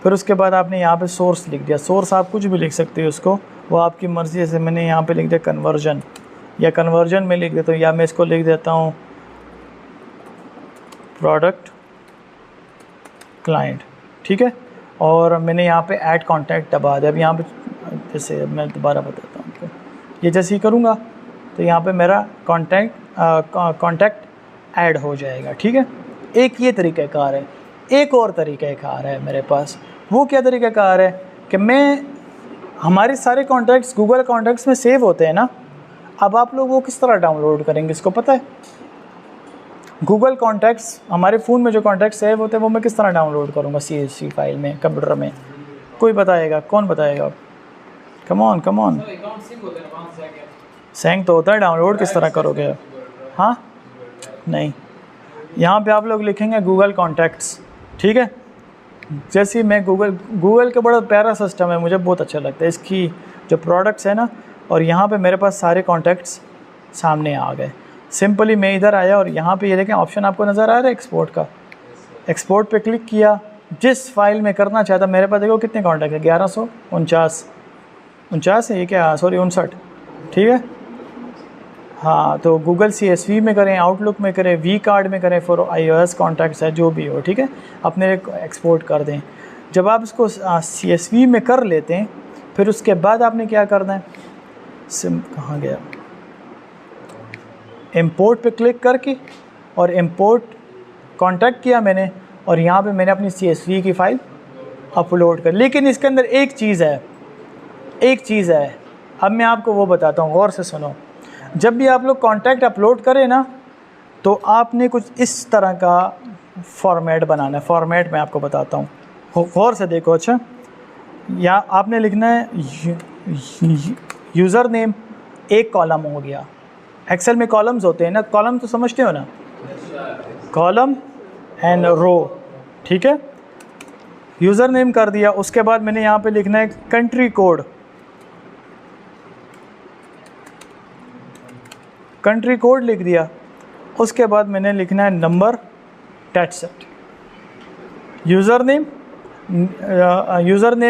फिर उसके बाद आपने यहाँ पे सोर्स लिख दिया। सोर्स आप कुछ भी लिख सकते हो उसको, वो आपकी मर्ज़ी। जैसे मैंने यहाँ पे लिख दिया कन्वर्जन, या कन्वर्जन में लिख देता हूँ, या मैं इसको लिख देता हूँ प्रोडक्ट क्लाइंट, ठीक है। और मैंने यहाँ पे ऐड कॉन्टैक्ट दबा दिया। अब यहाँ पे जैसे मैं दोबारा बताता हूँ आपको, ये जैसे ही करूँगा तो यहाँ पे मेरा कॉन्टैक्ट ऐड हो जाएगा, ठीक है। एक ये तरीक़ाकार है। एक और तरीक़ाकार है मेरे पास। वो क्या तरीक़ाकार है कि हमारे सारे कॉन्टैक्ट्स गूगल कॉन्टैक्ट्स में सेव होते हैं ना। अब आप लोग वो किस तरह डाउनलोड करेंगे, इसको पता है? गूगल कॉन्टैक्ट्स, हमारे फ़ोन में जो कॉन्टैक्ट सेव होते हैं वो मैं किस तरह डाउनलोड करूँगा CSV फाइल में कंप्यूटर में? कोई बताएगा? कौन बताएगा? Come on. सेंग तो होता है, डाउनलोड किस तरह करोगे? हाँ, नहीं, यहाँ पे आप लोग लिखेंगे गूगल कॉन्टैक्ट्स, ठीक है। जैसे मैं गूगल का बड़ा प्यारा सिस्टम है, मुझे बहुत अच्छा लगता है इसकी जो प्रोडक्ट्स है ना। और यहाँ पे मेरे पास सारे कॉन्टैक्ट्स सामने आ गए। सिंपली मैं इधर आया और यहाँ पे ये देखें ऑप्शन आपको नज़र आ रहा है एक्सपोर्ट का। एक्सपोर्ट पे क्लिक किया, जिस फाइल में करना चाहता, मेरे पास देखो कितने कॉन्टैक्ट है, 1149 है ये, क्या सॉरी 59, ठीक है। हाँ, तो गूगल CSV में करें, आउटलुक में करें, वी कार्ड में करें, फॉर iOS कॉन्टैक्ट्स है जो भी हो, ठीक है। अपने एक्सपोर्ट कर दें। जब आप इसको CSV में कर लेते हैं, फिर उसके बाद आपने क्या करना है, कहाँ गया, इंपोर्ट पे क्लिक करके और इंपोर्ट कॉन्टैक्ट किया मैंने, और यहाँ पे मैंने अपनी CSV की फ़ाइल अपलोड कर। लेकिन इसके अंदर एक चीज़ है, अब मैं आपको वो बताता हूँ, गौर से सुनो। जब भी आप लोग कॉन्टैक्ट अपलोड करें ना, तो आपने कुछ इस तरह का फॉर्मेट बनाना है। फॉर्मेट मैं आपको बताता हूँ, गौर से देखो। अच्छा, या आपने लिखना है यूज़र नेम, एक कॉलम हो गया। एक्सेल में कॉलम्स होते हैं ना, कॉलम तो समझते हो ना, कॉलम एंड रो, ठीक है। यूज़र नेम कर दिया। उसके बाद मैंने यहाँ पे लिखना है कंट्री कोड, लिख दिया। उसके बाद मैंने लिखना है number, that's it. User name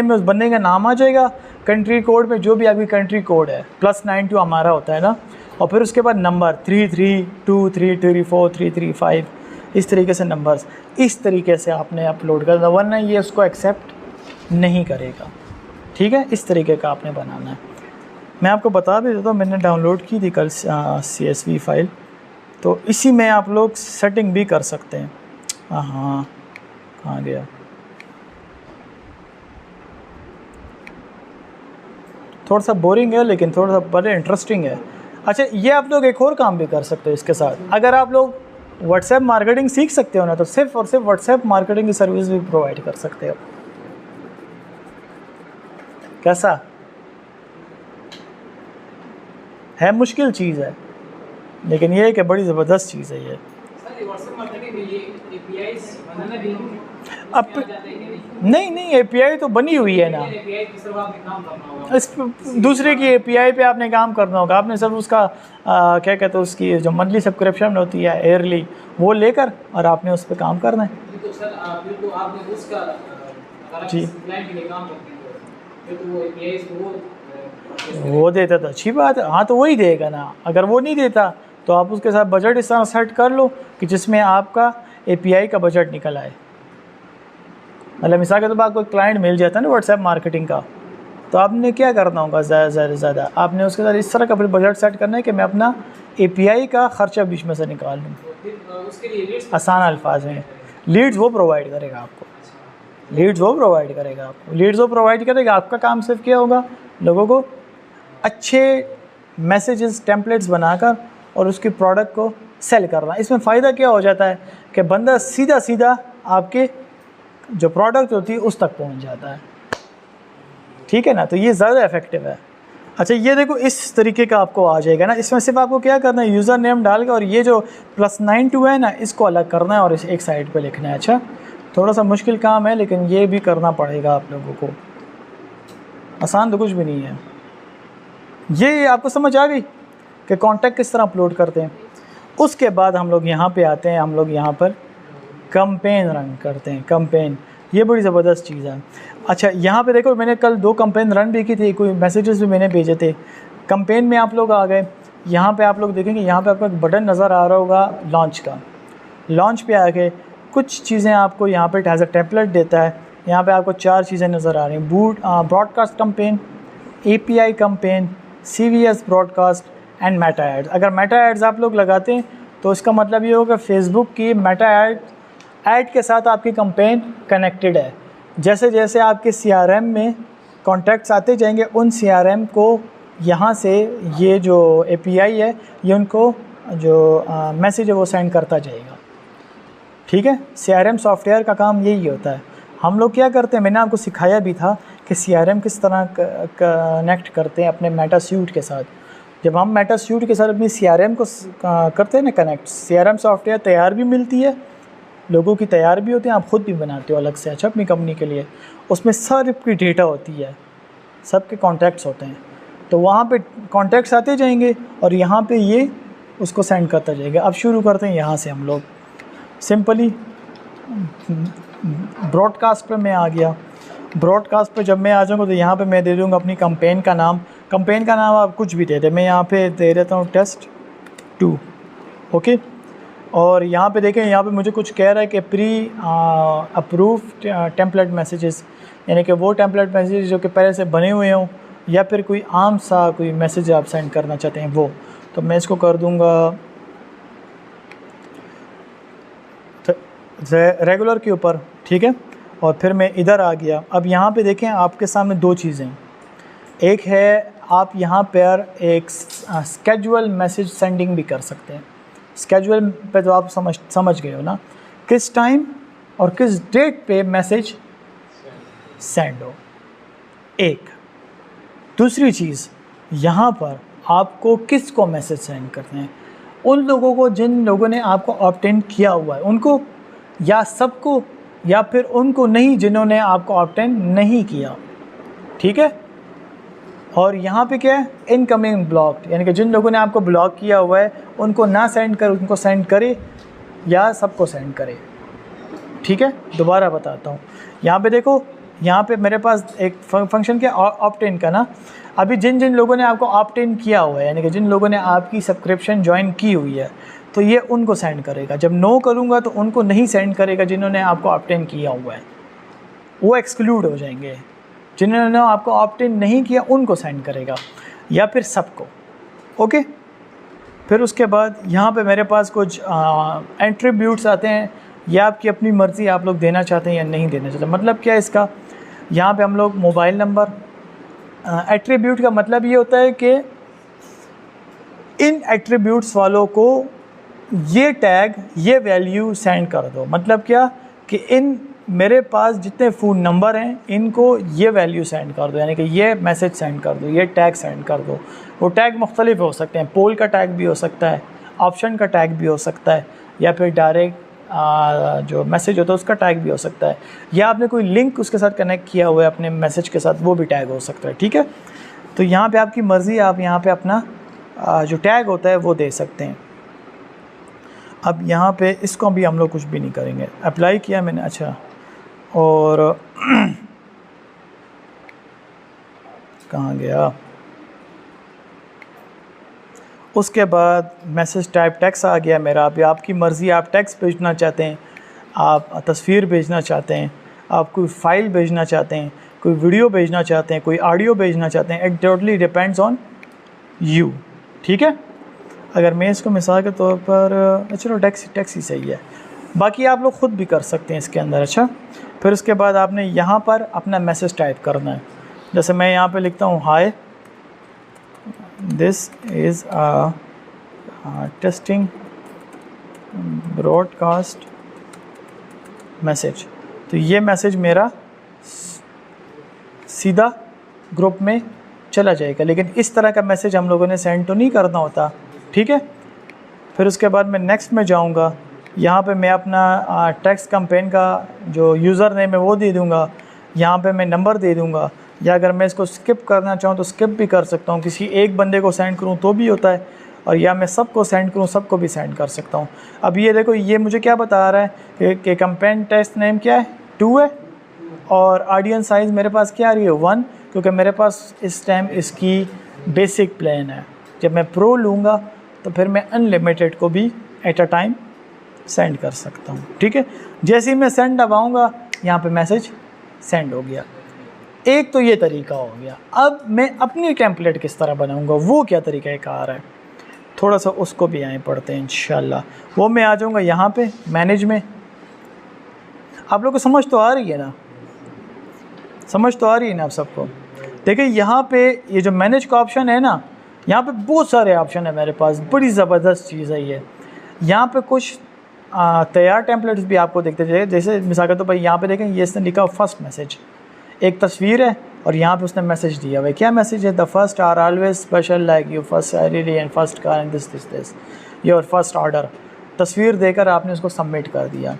में उस बंदे का नाम आ जाएगा, कंट्री कोड में जो भी आपकी कंट्री कोड है +92 हमारा होता है ना, और फिर उसके बाद नंबर 332334 335, इस तरीके से नंबर्स, इस तरीके से आपने अपलोड करना, वरना ये उसको एक्सेप्ट नहीं करेगा, ठीक है। इस तरीके का आपने बनाना है। मैं आपको बता भी देता हूँ, मैंने डाउनलोड की थी कल CSV फाइल, तो इसी में आप लोग सेटिंग भी कर सकते हैं। हाँ, कहाँ गया, थोड़ा सा बोरिंग है लेकिन थोड़ा सा बड़े इंटरेस्टिंग है। अच्छा, ये आप लोग एक और काम भी कर सकते हो इसके साथ। अगर आप लोग व्हाट्सएप मार्केटिंग सीख सकते हो ना, तो सिर्फ और सिर्फ व्हाट्सएप मार्केटिंग की सर्विस भी प्रोवाइड कर सकते हो। कैसा? है मुश्किल चीज़ है, लेकिन ये है कि बड़ी ज़बरदस्त चीज़ है ये। अब नहीं API तो बनी हुई है ना, इस दूसरे की API पे आपने काम करना होगा। आपने सिर्फ उसका क्या कहते हैं, उसकी जो मंथली सब्सक्रिप्शन होती है ईयरली, वो लेकर और आपने उस पर काम करना है। जी वो देता तो अच्छी बात है, हाँ तो वही देगा ना। अगर वो नहीं देता तो आप उसके साथ बजट इस तरह सेट कर लो कि जिसमें आपका API का बजट निकल आए। मतलब मिसाल के तौर पर आपको क्लाइंट मिल जाता है ना व्हाट्सएप मार्केटिंग का, तो आपने क्या करना होगा, ज़्यादा आपने उसके साथ इस तरह का बजट सेट करना है कि मैं अपना API का ख़र्चा बीच में से निकाल लूँ। आसान अल्फाज में लीड्स वो प्रोवाइड करेगा आपको, लीड्स वो प्रोवाइड करेगा आपको, लीड्स वो प्रोवाइड करेगा। आपका काम सिर्फ क्या होगा, लोगों को अच्छे मैसेजेस टेम्पलेट्स बनाकर और उसकी प्रोडक्ट को सेल करना। इसमें फ़ायदा क्या हो जाता है कि बंदा सीधा आपके जो प्रोडक्ट होती है उस तक पहुंच जाता है, ठीक है ना। तो ये ज़्यादा इफेक्टिव है। अच्छा ये देखो इस तरीके का आपको आ जाएगा ना। इसमें सिर्फ आपको क्या करना है, यूज़र नेम डाल के और ये जो +92 है ना, इसको अलग करना है और इसे एक साइड पे लिखना है। अच्छा थोड़ा सा मुश्किल काम है, लेकिन ये भी करना पड़ेगा आप लोगों को, आसान तो कुछ भी नहीं है। ये आपको समझ आ गई कि कॉन्टैक्ट किस तरह अपलोड करते हैं। उसके बाद हम लोग यहाँ पे आते हैं, हम लोग यहाँ पर कैंपेन रन करते हैं। कैंपेन ये बड़ी ज़बरदस्त चीज़ है। अच्छा यहाँ पे देखो मैंने कल 2 कैंपेन रन भी की थी, कोई मैसेजेस भी मैंने भेजे थे। कैंपेन में आप लोग आ गए, यहाँ पे आप लोग देखेंगे यहाँ पे आपको एक बटन नज़र आ रहा होगा लॉन्च का। लॉन्च पे आके कुछ चीज़ें आपको यहाँ पे एज अ टेम्पलेट देता है। यहाँ पे आपको 4 चीज़ें नज़र आ रही हैं, broadcast campaign, API campaign, CVS broadcast and Meta ads. अगर मेटा एड्स आप लोग लगाते हैं तो इसका मतलब ये होगा फेसबुक की मेटा ऐड के साथ आपकी कैंपेन कनेक्टेड है। जैसे जैसे आपके CRM में कॉन्टैक्ट्स आते जाएंगे, उन CRM को यहाँ से ये जो API है ये उनको जो मैसेज है वो सेंड करता जाएगा, ठीक है। CRM सॉफ्टवेयर का काम यही होता है। हम लोग क्या करते हैं, मैंने आपको सिखाया भी था कि CRM किस तरह कनेक्ट करते हैं अपने मेटा सूट के साथ। जब हम मेटा सूट के साथ अपनी CRM को करते हैं ना कनेक्ट, CRM सॉफ्टवेयर तैयार भी मिलती है, लोगों की तैयार भी होती है, आप ख़ुद भी बनाते हो अलग से, अच्छा अपनी कंपनी के लिए। उसमें सबकी डेटा होती है, सबके कॉन्टैक्ट्स होते हैं, तो वहाँ पे कॉन्टैक्ट्स आते जाएंगे और यहाँ पे ये उसको सेंड करता जाएगा। अब शुरू करते हैं यहाँ से हम लोग सिंपली ब्रॉडकास्ट पे मैं आ गया। ब्रॉडकास्ट पे जब मैं आ जाऊँगा तो यहाँ पे मैं दे दूँगा अपनी कैंपेन का नाम। कैंपेन का नाम आप कुछ भी दे दें, मैं यहाँ पे दे देता हूँ टेस्ट 2, ओके। और यहाँ पे देखें, यहाँ पे मुझे कुछ कह रहा है कि प्री अप्रूव्ड टेम्पलेट मैसेजेस, यानी कि वो टेम्पलेट मैसेज जो कि पहले से बने हुए हों या फिर कोई आम सा कोई मैसेज आप सेंड करना चाहते हैं वो। तो मैं इसको कर दूँगा रेगुलर के ऊपर, ठीक है। और फिर मैं इधर आ गया। अब यहाँ पे देखें आपके सामने 2 चीज़ें, एक है आप यहाँ पर एक स्केजुअल मैसेज सेंडिंग भी कर सकते हैं। स्केजुअल पे तो आप समझ गए हो ना, किस टाइम और किस डेट पे मैसेज सेंड हो। एक दूसरी चीज़, यहाँ पर आपको किसको मैसेज सेंड करते हैं, उन लोगों को जिन लोगों ने आपको ऑप्ट-इन किया हुआ है उनको, या सबको, या फिर उनको नहीं जिन्होंने आपको ऑप्ट-इन नहीं किया, ठीक है। और यहाँ पे क्या है, इनकमिंग ब्लॉक्ड, यानी कि जिन लोगों ने आपको ब्लॉक किया हुआ है उनको ना सेंड कर, उनको सेंड करे या सबको सेंड करे, ठीक है। दोबारा बताता हूँ, यहाँ पे देखो, यहाँ पे मेरे पास एक फंक्शन क्या ऑप्ट इन का ना। अभी जिन जिन लोगों ने आपको ऑप्ट इन किया हुआ है, यानी कि जिन लोगों ने आपकी सब्सक्रिप्शन ज्वाइन की हुई है, तो ये उनको सेंड करेगा। जब नो करूँगा तो उनको नहीं सेंड करेगा जिन्होंने आपको ऑप्ट इन किया हुआ है, वो एक्सक्लूड हो जाएंगे। जिन्होंने आपको ऑप्ट इन नहीं किया उनको सेंड करेगा, या फिर सबको, ओके। फिर उसके बाद यहाँ पे मेरे पास कुछ एट्रीब्यूट्स आते हैं, या आपकी अपनी मर्ज़ी, आप लोग देना चाहते हैं या नहीं देना चाहते। मतलब क्या है इसका, यहाँ पे हम लोग मोबाइल नंबर, एट्रीब्यूट का मतलब ये होता है कि इन एट्रीब्यूट्स वालों को ये टैग, ये वैल्यू सेंड कर दो। मतलब क्या कि इन मेरे पास जितने फ़ोन नंबर हैं इनको ये वैल्यू सेंड कर दो, यानी कि ये मैसेज सेंड कर दो, ये टैग सेंड कर दो। वो टैग मुख्तलिफ हो सकते हैं, पोल का टैग भी हो सकता है, ऑप्शन का टैग भी हो सकता है, या फिर डायरेक्ट जो मैसेज होता है उसका टैग भी हो सकता है, या आपने कोई लिंक उसके साथ कनेक्ट किया हुआ है अपने मैसेज के साथ, वो भी टैग हो सकता है। ठीक है, तो यहाँ पे आपकी मर्ज़ी, आप यहाँ पे अपना जो टैग होता है वो दे सकते हैं। अब यहाँ पे इसको भी हम लोग कुछ भी नहीं करेंगे, अप्लाई किया मैंने। अच्छा, और कहाँ गया, उसके बाद मैसेज टाइप टेक्स्ट आ गया मेरा। अभी आपकी मर्ज़ी, आप टेक्स्ट भेजना चाहते हैं, आप तस्वीर भेजना चाहते हैं, आप कोई फ़ाइल भेजना चाहते हैं, कोई वीडियो भेजना चाहते हैं, कोई ऑडियो भेजना चाहते हैं, it totally depends on you. ठीक है, अगर मैं इसको मिसाल के तौर पर, चलो टेक्स्ट ही सही है, बाकी आप लोग ख़ुद भी कर सकते हैं इसके अंदर। अच्छा, फिर उसके बाद आपने यहाँ पर अपना मैसेज टाइप करना है। जैसे मैं यहाँ पे लिखता हूँ, hi this is a testing broadcast message. तो ये मैसेज मेरा सीधा ग्रुप में चला जाएगा, लेकिन इस तरह का मैसेज हम लोगों ने सेंड तो नहीं करना होता। ठीक है, फिर उसके बाद मैं नेक्स्ट में जाऊँगा, यहाँ पे मैं अपना टेक्स्ट कैंपेन का जो यूज़र नेम है वो दे दूँगा, यहाँ पे मैं नंबर दे दूँगा, या अगर मैं इसको स्किप करना चाहूँ तो स्किप भी कर सकता हूँ, किसी एक बंदे को सेंड करूँ तो भी होता है, और या मैं सबको सेंड करूँ, सबको भी सेंड कर सकता हूँ। अब ये देखो, ये मुझे क्या बता रहा है कि कैंपेन टेक्स्ट नेम क्या है, 2 है, और ऑडियंस साइज़ मेरे पास क्या आ रही है, 1, क्योंकि मेरे पास इस टाइम इसकी बेसिक प्लान है। जब मैं प्रो लूँगा तो फिर मैं अनलिमिटेड को भी एट अ टाइम सेंड कर सकता हूँ। ठीक है, जैसे ही मैं सेंड दबाऊँगा यहाँ पे मैसेज सेंड हो गया। एक तो ये तरीका हो गया। अब मैं अपनी टेम्पलेट किस तरह बनाऊँगा, वो क्या तरीका कार है, थोड़ा सा उसको भी आए पढ़ते हैं इंशाल्लाह। वो मैं आ जाऊँगा यहाँ पे मैनेज में। आप लोग को समझ तो आ रही है ना, समझ तो आ रही है ना आप सबको। देखिए यहाँ पे ये जो मैनेज का ऑप्शन है ना, यहाँ पे बहुत सारे ऑप्शन है मेरे पास, बड़ी ज़बरदस्त चीज़ है ये। यहाँ पे कुछ तैयार टेम्पलेट्स भी आपको देखते जाइए। जैसे मिसाल के तौर पर यहाँ पे देखें, ये इसने लिखा फर्स्ट मैसेज, एक तस्वीर है और यहाँ पे उसने मैसेज दिया हुआ है। क्या मैसेज है, the first are always special like you, first salary and first car and this your first order. तस्वीर देकर आपने उसको सबमिट कर दिया।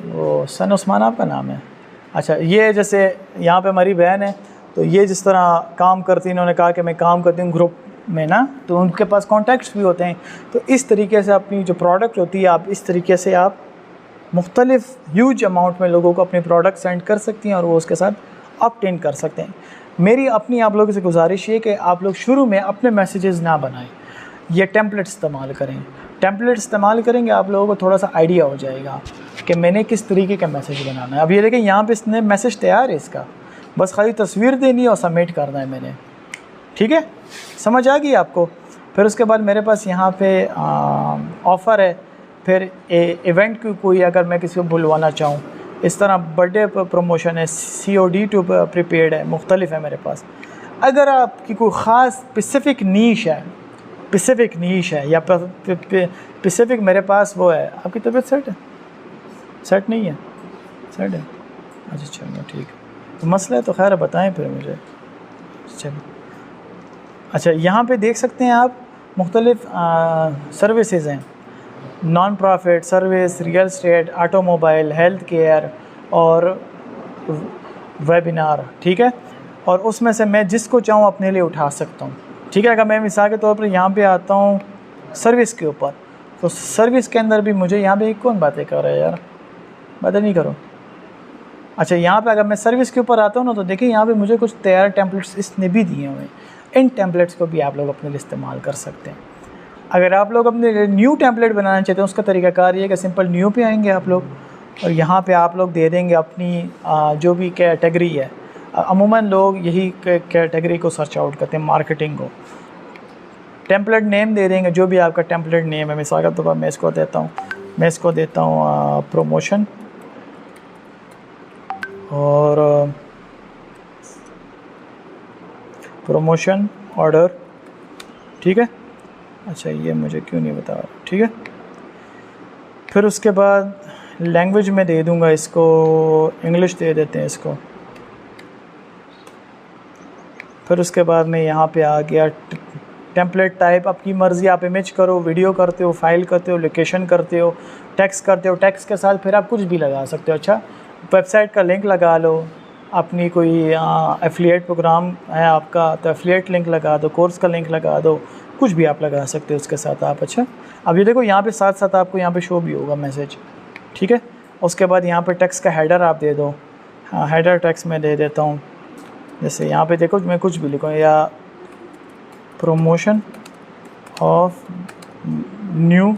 वो सन उस्मान आपका नाम है। अच्छा, ये जैसे यहाँ पे हमारी बहन है, तो ये जिस तरह काम करती, इन्होंने कहा कि मैं काम करती हूँ ग्रुप में ना, तो उनके पास कॉन्टैक्ट्स भी होते हैं। तो इस तरीके से अपनी जो प्रोडक्ट होती है, आप इस तरीके से आप मुख्तलिफ ह्यूज अमाउंट में लोगों को अपने प्रोडक्ट सेंड कर सकती हैं और वो उसके साथ ऑप्ट इन कर सकते हैं। मेरी अपनी आप लोगों से गुजारिश है कि आप लोग शुरू में अपने मैसेजेस ना बनाएं, ये टेम्पलेट इस्तेमाल करें। टेम्पलेट इस्तेमाल करेंगे आप लोगों को थोड़ा सा आइडिया हो जाएगा कि मैंने किस तरीके का मैसेज बनाना है। अब ये देखें, यहाँ पे इसने मैसेज तैयार है इसका, बस खाली तस्वीर देनी है और सबमिट करना है मैंने। ठीक है, समझ आ गई आपको। फिर उसके बाद मेरे पास यहाँ पे ऑफ़र है। फिर इवेंट की कोई अगर मैं किसी को बुलवाना चाहूँ, इस तरह बर्थडे प्रमोशन है, COD टू प्रीपेड है, मुख्तलिफ है मेरे पास। अगर आपकी कोई ख़ास स्पेसिफ़िक नीश है या स्पेसिफ़िक मेरे पास वो है। आपकी तबीयत सेट है? सेट नहीं है? सेट है। अच्छा चलो ठीक है, तो मसला है तो खैर बताएं फिर मुझे। चलो अच्छा, यहाँ पे देख सकते हैं आप मुख्तलिफ सर्विसेज हैं, non profit service, real estate, automobile, health care और वेबिनार। ठीक है, और उसमें से मैं जिसको चाहूँ अपने लिए उठा सकता हूँ। ठीक है, अगर मैं मिसाल के तौर पर यहाँ पे आता हूँ सर्विस के ऊपर, तो सर्विस के अंदर भी मुझे यहाँ पे कौन बातें कर रहा है यार, बातें नहीं करो। अच्छा, यहाँ पे अगर मैं सर्विस के ऊपर आता हूँ ना, तो देखिए यहाँ पे मुझे कुछ तैयार टेम्पलेट्स इसने भी दिए हुए हैं। इन टेम्पलेट्स को भी आप लोग अपने लिए इस्तेमाल कर सकते हैं। अगर आप लोग अपने न्यू टेम्पलेट बनाना चाहते हैं, उसका तरीकाकार ये है कि सिंपल न्यू पे आएंगे आप लोग, और यहाँ पे आप लोग दे देंगे अपनी जो भी कैटेगरी है। अमूमन लोग यही कैटेगरी को सर्च आउट करते हैं, मार्केटिंग को। टेम्पलेट नेम दे देंगे, जो भी आपका टेम्पलेट नेम है। मिसाल के तौर पर मैं इसको देता हूँ प्रमोशन और प्रमोशन ऑर्डर। ठीक है, अच्छा ये मुझे क्यों नहीं बता रहा। ठीक है, फिर उसके बाद लैंग्वेज में दे दूंगा इसको, इंग्लिश दे देते हैं इसको। फिर उसके बाद मैं यहाँ पे आ गया, टेम्पलेट टाइप आपकी मर्ज़ी, आप इमेज करो, वीडियो करते हो, फाइल करते हो, लोकेशन करते हो, टेक्स्ट करते हो, टेक्स्ट के साथ फिर आप कुछ भी लगा सकते हो। अच्छा, वेबसाइट का लिंक लगा लो, अपनी कोई एफिलिएट प्रोग्राम है आपका तो एफिलिएट लिंक लगा दो, कोर्स का लिंक लगा दो, कुछ भी आप लगा सकते हो उसके साथ आप। अच्छा, अब ये देखो यहाँ पे साथ साथ आपको यहाँ पे शो भी होगा मैसेज, ठीक है। उसके बाद यहाँ पे टेक्स्ट का हेडर आप दे दो। हाँ, हेडर टेक्स्ट में दे देता हूँ, जैसे यहाँ पे देखो मैं कुछ भी लिखूँ, या प्रमोशन ऑफ न्यू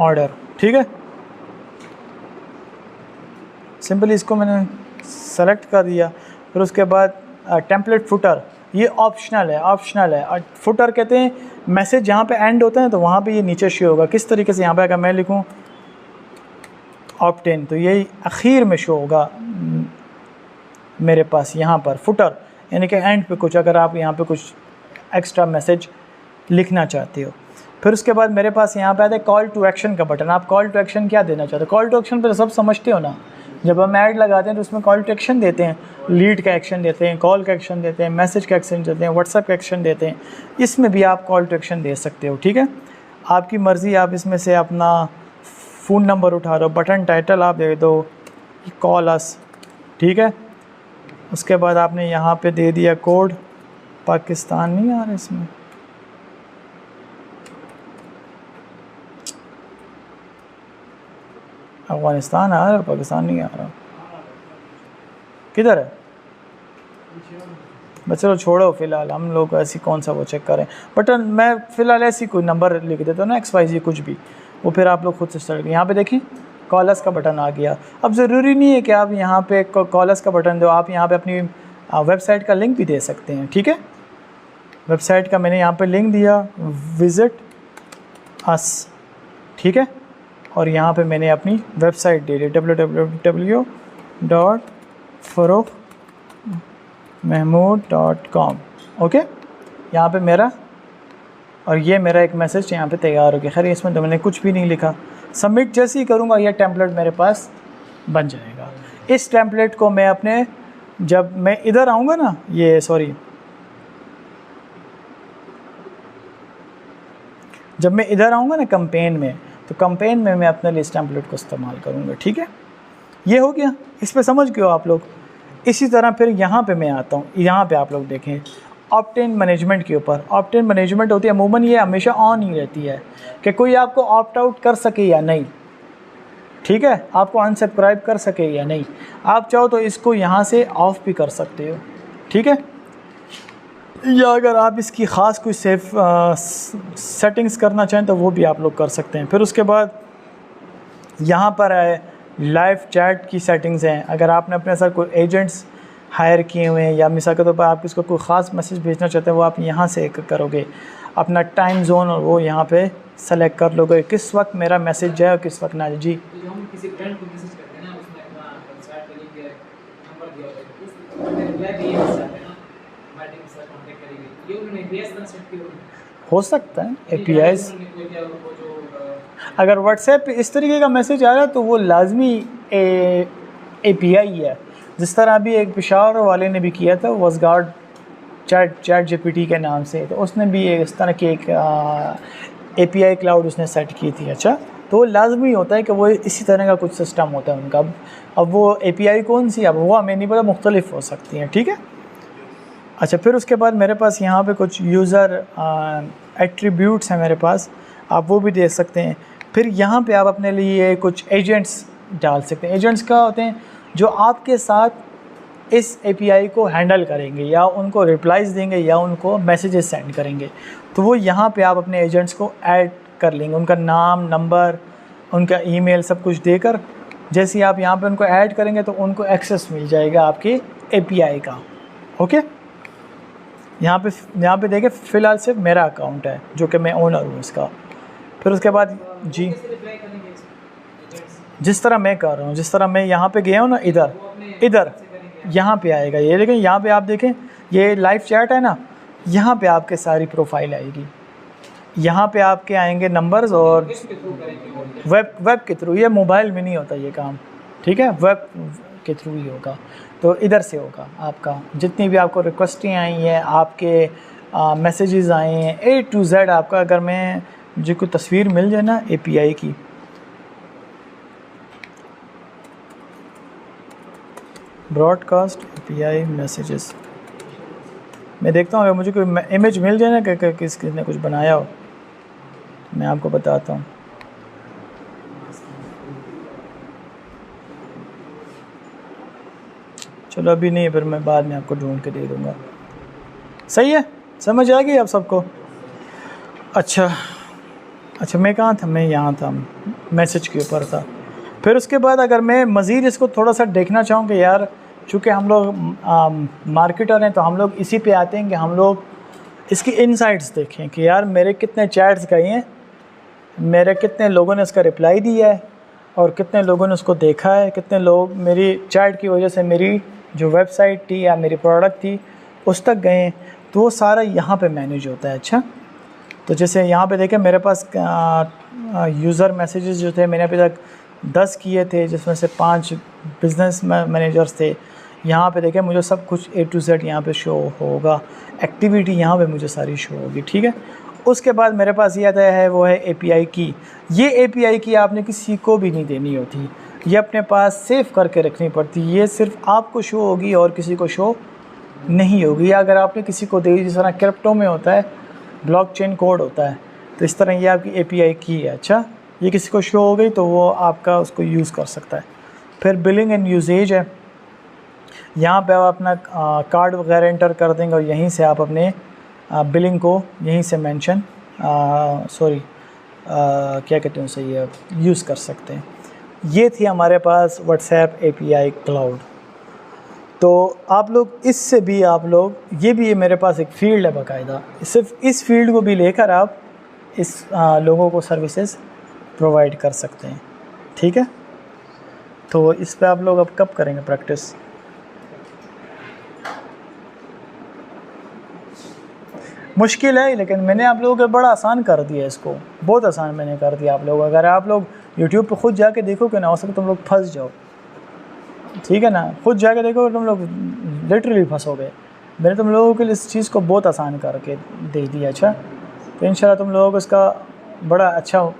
ऑर्डर, ठीक है। सिंपली इसको मैंने सेलेक्ट कर दिया। फिर उसके बाद टेम्पलेट फुटर, ये ऑप्शनल है, ऑप्शनल है। और फुटर कहते हैं मैसेज जहाँ पे एंड होता है तो वहाँ पे ये नीचे शो होगा। किस तरीके से, यहाँ पे अगर मैं लिखूँ ऑप्टेन तो ये आखिर में शो होगा मेरे पास यहाँ पर फुटर, यानी कि एंड पे कुछ, अगर आप यहाँ पे कुछ एक्स्ट्रा मैसेज लिखना चाहते हो। फिर उसके बाद मेरे पास यहाँ पे आता है कॉल टू एक्शन का बटन। आप कॉल टू एक्शन क्या देना चाहते हो? कॉल टू एक्शन पर सब समझते हो ना, जब हम ऐड लगाते हैं तो उसमें कॉल टू एक्शन देते हैं, लीड का एक्शन देते हैं, कॉल का एक्शन देते हैं, मैसेज का एक्शन देते हैं, व्हाट्सएप का एक्शन देते हैं। इसमें भी आप कॉल टू एक्शन दे सकते हो, ठीक है। आपकी मर्ज़ी, आप इसमें से अपना फ़ोन नंबर उठा दो, बटन टाइटल आप दे दो, कॉल अस, ठीक है। उसके बाद आपने यहाँ पे दे दिया कोड, पाकिस्तान नहीं आ रहा इसमें, अफ़गानिस्तान आ रहा, पाकिस्तान नहीं आ रहा, किधर है? बस चलो छोड़ो, फ़िलहाल हम लोग ऐसी कौन सा वो चेक करें। बटन मैं फ़िलहाल ऐसी कोई नंबर लिख देता हूँ ना, XYZ कुछ भी, वो फिर आप लोग खुद से स्टार्ट करें। यहाँ पे देखिए कॉलर्स का बटन आ गया। अब ज़रूरी नहीं है कि आप यहाँ पे कॉलर्स का बटन दो, आप यहाँ पे अपनी वेबसाइट का लिंक भी दे सकते हैं, ठीक है। वेबसाइट का मैंने यहाँ पे लिंक दिया, विज़िट अस, ठीक है। और यहाँ पे मैंने अपनी वेबसाइट दे दी www.faroukmahmood.com, ओके। यहाँ पे मेरा, और ये मेरा एक मैसेज यहाँ पे तैयार हो गया। खैर इसमें तो मैंने कुछ भी नहीं लिखा। सबमिट जैसे ही करूँगा ये टेम्पलेट मेरे पास बन जाएगा। इस टेम्पलेट को मैं अपने, जब मैं इधर आऊँगा ना, ये सॉरी, जब मैं इधर आऊँगा ना कैंपेन में, तो कैंपेन में मैं अपने लिए इस टेम्पलेट को इस्तेमाल करूँगा, ठीक है। ये हो गया, इस पे समझ गए हो आप लोग। इसी तरह फिर यहाँ पे मैं आता हूँ, यहाँ पे आप लोग देखें ऑप्टेन मैनेजमेंट के ऊपर। ऑप्टेन मैनेजमेंट होती है, अमूमन ये हमेशा ऑन ही रहती है कि कोई आपको ऑप्ट आउट कर सके या नहीं, ठीक है, आपको अनसब्सक्राइब कर सके या नहीं। आप चाहो तो इसको यहाँ से ऑफ भी कर सकते हो, ठीक है, या अगर आप इसकी ख़ास कोई सेफ सेटिंग्स करना चाहें तो वो भी आप लोग कर सकते हैं। फिर उसके बाद यहाँ पर है लाइव चैट की सेटिंग्स हैं। अगर आपने अपने साथ कोई एजेंट्स हायर किए हुए हैं या मिसाल के तौर पर आप किसको कोई ख़ास मैसेज भेजना चाहते हैं, वो आप यहाँ से करोगे। अपना टाइम जोन और वो यहाँ पे सेलेक्ट कर लोगे, किस वक्त मेरा मैसेज जाए और किस वक्त ना जाए। जी, हम किसी फ्रेंड को मैसेज करते हैं ना, उसने अपना वेबसाइट का लिंक नंबर दिया होता है, उस रिप्लाई भी हो जाता है ना, हमारे टीम से कांटेक्ट करेगी। ये उन्होंने एपीआई कंसेप्ट किया हो सकता है एपीआईज। अगर व्हाट्सएप पे इस तरीके का मैसेज आ रहा है तो वो लाजमी एपीआई है। जिस तरह अभी एक पेशावर वाले ने भी किया था, वॉसगार्ड चैट जीपीटी के नाम से, तो उसने भी इस तरह की एक एपीआई क्लाउड उसने सेट की थी। अच्छा, तो वो लाजमी होता है कि वो इसी तरह का कुछ सिस्टम होता है उनका। अब वो एपीआई कौन सी, अब वो हमें नहीं पता, मुख्तलिफ हो सकती हैं, ठीक है। अच्छा, फिर उसके बाद मेरे पास यहाँ पे कुछ यूज़र एट्रीब्यूट्स हैं मेरे पास, आप वो भी दे सकते हैं। फिर यहाँ पे आप अपने लिए कुछ एजेंट्स डाल सकते हैं। एजेंट्स क्या होते हैं? जो आपके साथ इस एपीआई को हैंडल करेंगे, या उनको रिप्लाईज़ देंगे, या उनको मैसेजेस सेंड करेंगे। तो वो यहाँ पे आप अपने एजेंट्स को ऐड कर लेंगे, उनका नाम, नंबर, उनका ईमेल, सब कुछ देकर जैसे ही आप यहाँ पे उनको ऐड करेंगे तो उनको एक्सेस मिल जाएगा आपके एपीआई का, ओके। यहाँ पे देखें, फ़िलहाल सिर्फ मेरा अकाउंट है जो कि मैं ओनर हूँ इसका। फिर उसके बाद जी, जिस तरह मैं कर रहा हूँ, जिस तरह मैं यहाँ पे गया हूँ ना, इधर यहाँ पे आएगा ये। लेकिन यहाँ पे आप देखें, ये लाइव चैट है ना, यहाँ पे आपके सारी प्रोफाइल आएगी। यहाँ पे आपके आएंगे नंबर्स और किस के थ्रू करेंगे? वेब के थ्रू। ये मोबाइल में नहीं होता ये काम, ठीक है, वेब के थ्रू ही होगा। तो इधर से होगा आपका, जितनी भी आपको रिक्वेस्टें आई हैं, आपके मैसेजेस आए हैं, A to Z आपका। अगर मैं मुझे कोई तस्वीर मिल जाए ना API की, ब्रॉडकास्ट API मैसेजेस, मैं देखता हूँ अगर मुझे कोई इमेज मिल जाए ना कि किसने कुछ बनाया हो, मैं आपको बताता हूँ। चलो अभी नहीं, फिर मैं बाद में आपको ढूंढ के दे दूँगा। सही है, समझ आ गई आप सबको? अच्छा मैं कहाँ था? मैं यहाँ था, मैसेज के ऊपर था। फिर उसके बाद अगर मैं मज़ीद इसको थोड़ा सा देखना चाहूँ कि यार चूँकि हम लोग मार्केटर हैं तो हम लोग इसी पे आते हैं कि हम लोग इसकी इनसाइट्स देखें कि यार मेरे कितने चैट्स गए हैं, मेरे कितने लोगों ने इसका रिप्लाई दिया है और कितने लोगों ने उसको देखा है, कितने लोग मेरी चैट की वजह से मेरी जो वेबसाइट थी या मेरी प्रोडक्ट थी उस तक गए। तो वो सारा यहाँ पे मैनेज होता है। अच्छा, तो जैसे यहाँ पे देखें मेरे पास यूज़र मैसेजेस जो थे मैंने अभी तक 10 किए थे, जिसमें से 5 बिज़नेस मैनेजर्स थे। यहाँ पे देखें मुझे सब कुछ A to Z यहाँ पे शो होगा, एक्टिविटी यहाँ पे मुझे सारी शो होगी, ठीक है। उसके बाद मेरे पास ये आता है वो है API की। ये API की आपने किसी को भी नहीं देनी होती, ये अपने पास सेव करके रखनी पड़ती। ये सिर्फ आपको शो होगी और किसी को शो नहीं होगी। या अगर आपने किसी को दे, जिस तरह क्रिप्टो में होता है ब्लॉकचेन कोड होता है, तो इस तरह ये आपकी API की है। अच्छा, ये किसी को शो हो गई तो वो आपका उसको यूज़ कर सकता है। फिर बिलिंग एंड यूजेज है, यहाँ पे आप अपना कार्ड वगैरह एंटर कर देंगे और यहीं से आप अपने बिलिंग को यहीं से मेंशन क्या कहते हैं उसे, ये यूज़ कर सकते हैं। ये थी हमारे पास व्हाट्सएप API क्लाउड। तो आप लोग इससे भी आप लोग ये भी मेरे पास एक फ़ील्ड है बाकायदा, सिर्फ इस फील्ड को भी लेकर आप इस लोगों को सर्विसेज प्रोवाइड कर सकते हैं, ठीक है। तो इस पे आप लोग अब कब करेंगे प्रैक्टिस? मुश्किल है, लेकिन मैंने आप लोगों को बड़ा आसान कर दिया इसको, बहुत आसान मैंने कर दिया आप लोग। अगर आप लोग YouTube पे खुद जाके देखोगे ना, हो सकता तुम लोग फंस जाओ, ठीक है ना। खुद जाके देखो तुम लोग लिटरली फंसोगे। मैंने तुम लोगों के लिए इस चीज़ को बहुत आसान करके दे दिया। अच्छा, तो इंशाल्लाह तुम लोगों को इसका बड़ा अच्छा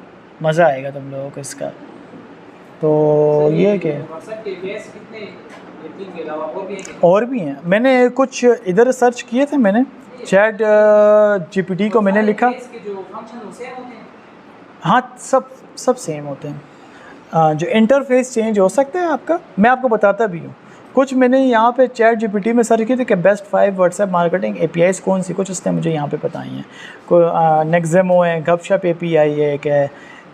मज़ा आएगा तुम लोगों को इसका। तो ये कि और भी हैं, मैंने कुछ इधर सर्च किए थे, मैंने चैट GPT को मैंने लिखा। हाँ, सब सेम होते हैं। जो इंटरफेस चेंज हो सकता है आपका, मैं आपको बताता भी हूँ। कुछ मैंने यहाँ पे चैट GPT में सर्च किए थे कि बेस्ट 5 व्हाट्सएप मार्केटिंग APIs कौन सी, कुछ उसने मुझे यहाँ पे बताई हैं। कोई नेक्ज़ेमो है, गपशप API है, क्या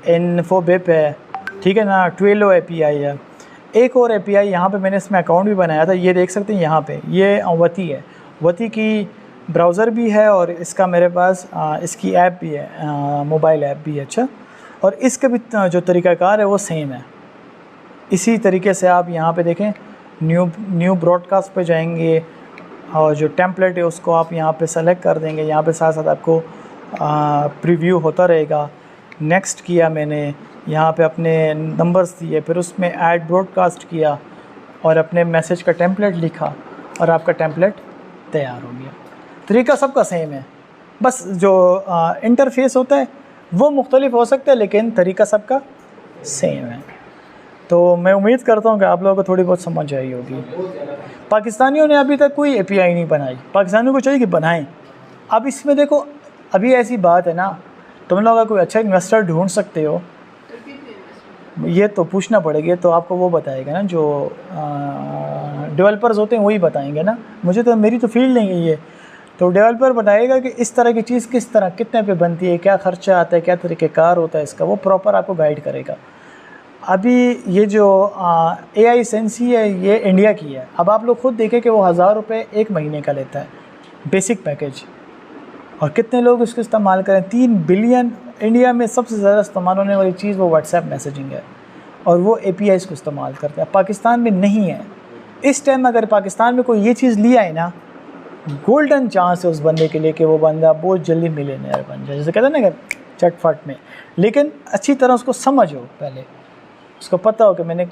इन्फोबिप है, ठीक है ना, ट्वेलो API है। एक और API यहाँ पे मैंने इसमें अकाउंट भी बनाया था, ये देख सकते हैं यहाँ पे, ये वती है। वती की ब्राउज़र भी है और इसका मेरे पास इसकी ऐप भी है, मोबाइल ऐप भी है। अच्छा, और इसका भी जो तरीक़ाकार है वो सेम है। इसी तरीके से आप यहाँ पे देखें, न्यू ब्रॉडकास्ट पे जाएंगे और जो टेम्पलेट है उसको आप यहाँ पे सेलेक्ट कर देंगे। यहाँ पे साथ साथ आपको प्रीव्यू होता रहेगा। नेक्स्ट किया मैंने, यहाँ पे अपने नंबर्स दिए, फिर उसमें ऐड ब्रॉडकास्ट किया और अपने मैसेज का टेम्पलेट लिखा और आपका टेम्पलेट तैयार हो गया। तरीका सबका सेम है, बस जो इंटरफेस होता है वो मुख्तलिफ हो सकता है, लेकिन तरीका सबका सेम है। तो मैं उम्मीद करता हूँ कि आप लोगों को थोड़ी बहुत समझ आई होगी। पाकिस्तानियों ने अभी तक कोई API नहीं बनाई, पाकिस्तानियों को चाहिए कि बनाएं। अब इसमें देखो, अभी ऐसी बात है ना, तुम लोग अगर कोई अच्छा इन्वेस्टर ढूंढ सकते हो, ये तो पूछना पड़ेगा, तो आपको वो बताएगा ना, जो डेवलपर्स होते हैं वही बताएंगे ना। मुझे तो, मेरी तो फील्ड नहीं है ये, तो डेवलपर बताएगा कि इस तरह की चीज़ किस तरह, कितने पे बनती है, क्या ख़र्चा आता है, क्या तरीक़ेकार होता है इसका, वो प्रॉपर आपको गाइड करेगा। अभी ये जो AI सेंसी है, ये इंडिया की है। अब आप लोग खुद देखें कि वो 1000 रुपये एक महीने का लेता है बेसिक पैकेज, और कितने लोग इसको इस्तेमाल करें। 3 बिलियन इंडिया में सबसे ज़्यादा इस्तेमाल होने वाली चीज़ वो व्हाट्सएप मैसेजिंग है, और वो APIs को इस्तेमाल करते हैं। पाकिस्तान में नहीं है इस टाइम। अगर पाकिस्तान में कोई ये चीज़ लिया है ना, गोल्डन चांस है उस बंदे के लिए कि वो बंदा बहुत जल्दी मिलियनेयर बन जाए, जैसे कहते हैं ना कि चटफट में। लेकिन अच्छी तरह उसको समझो, पहले उसको पता हो कि मैंने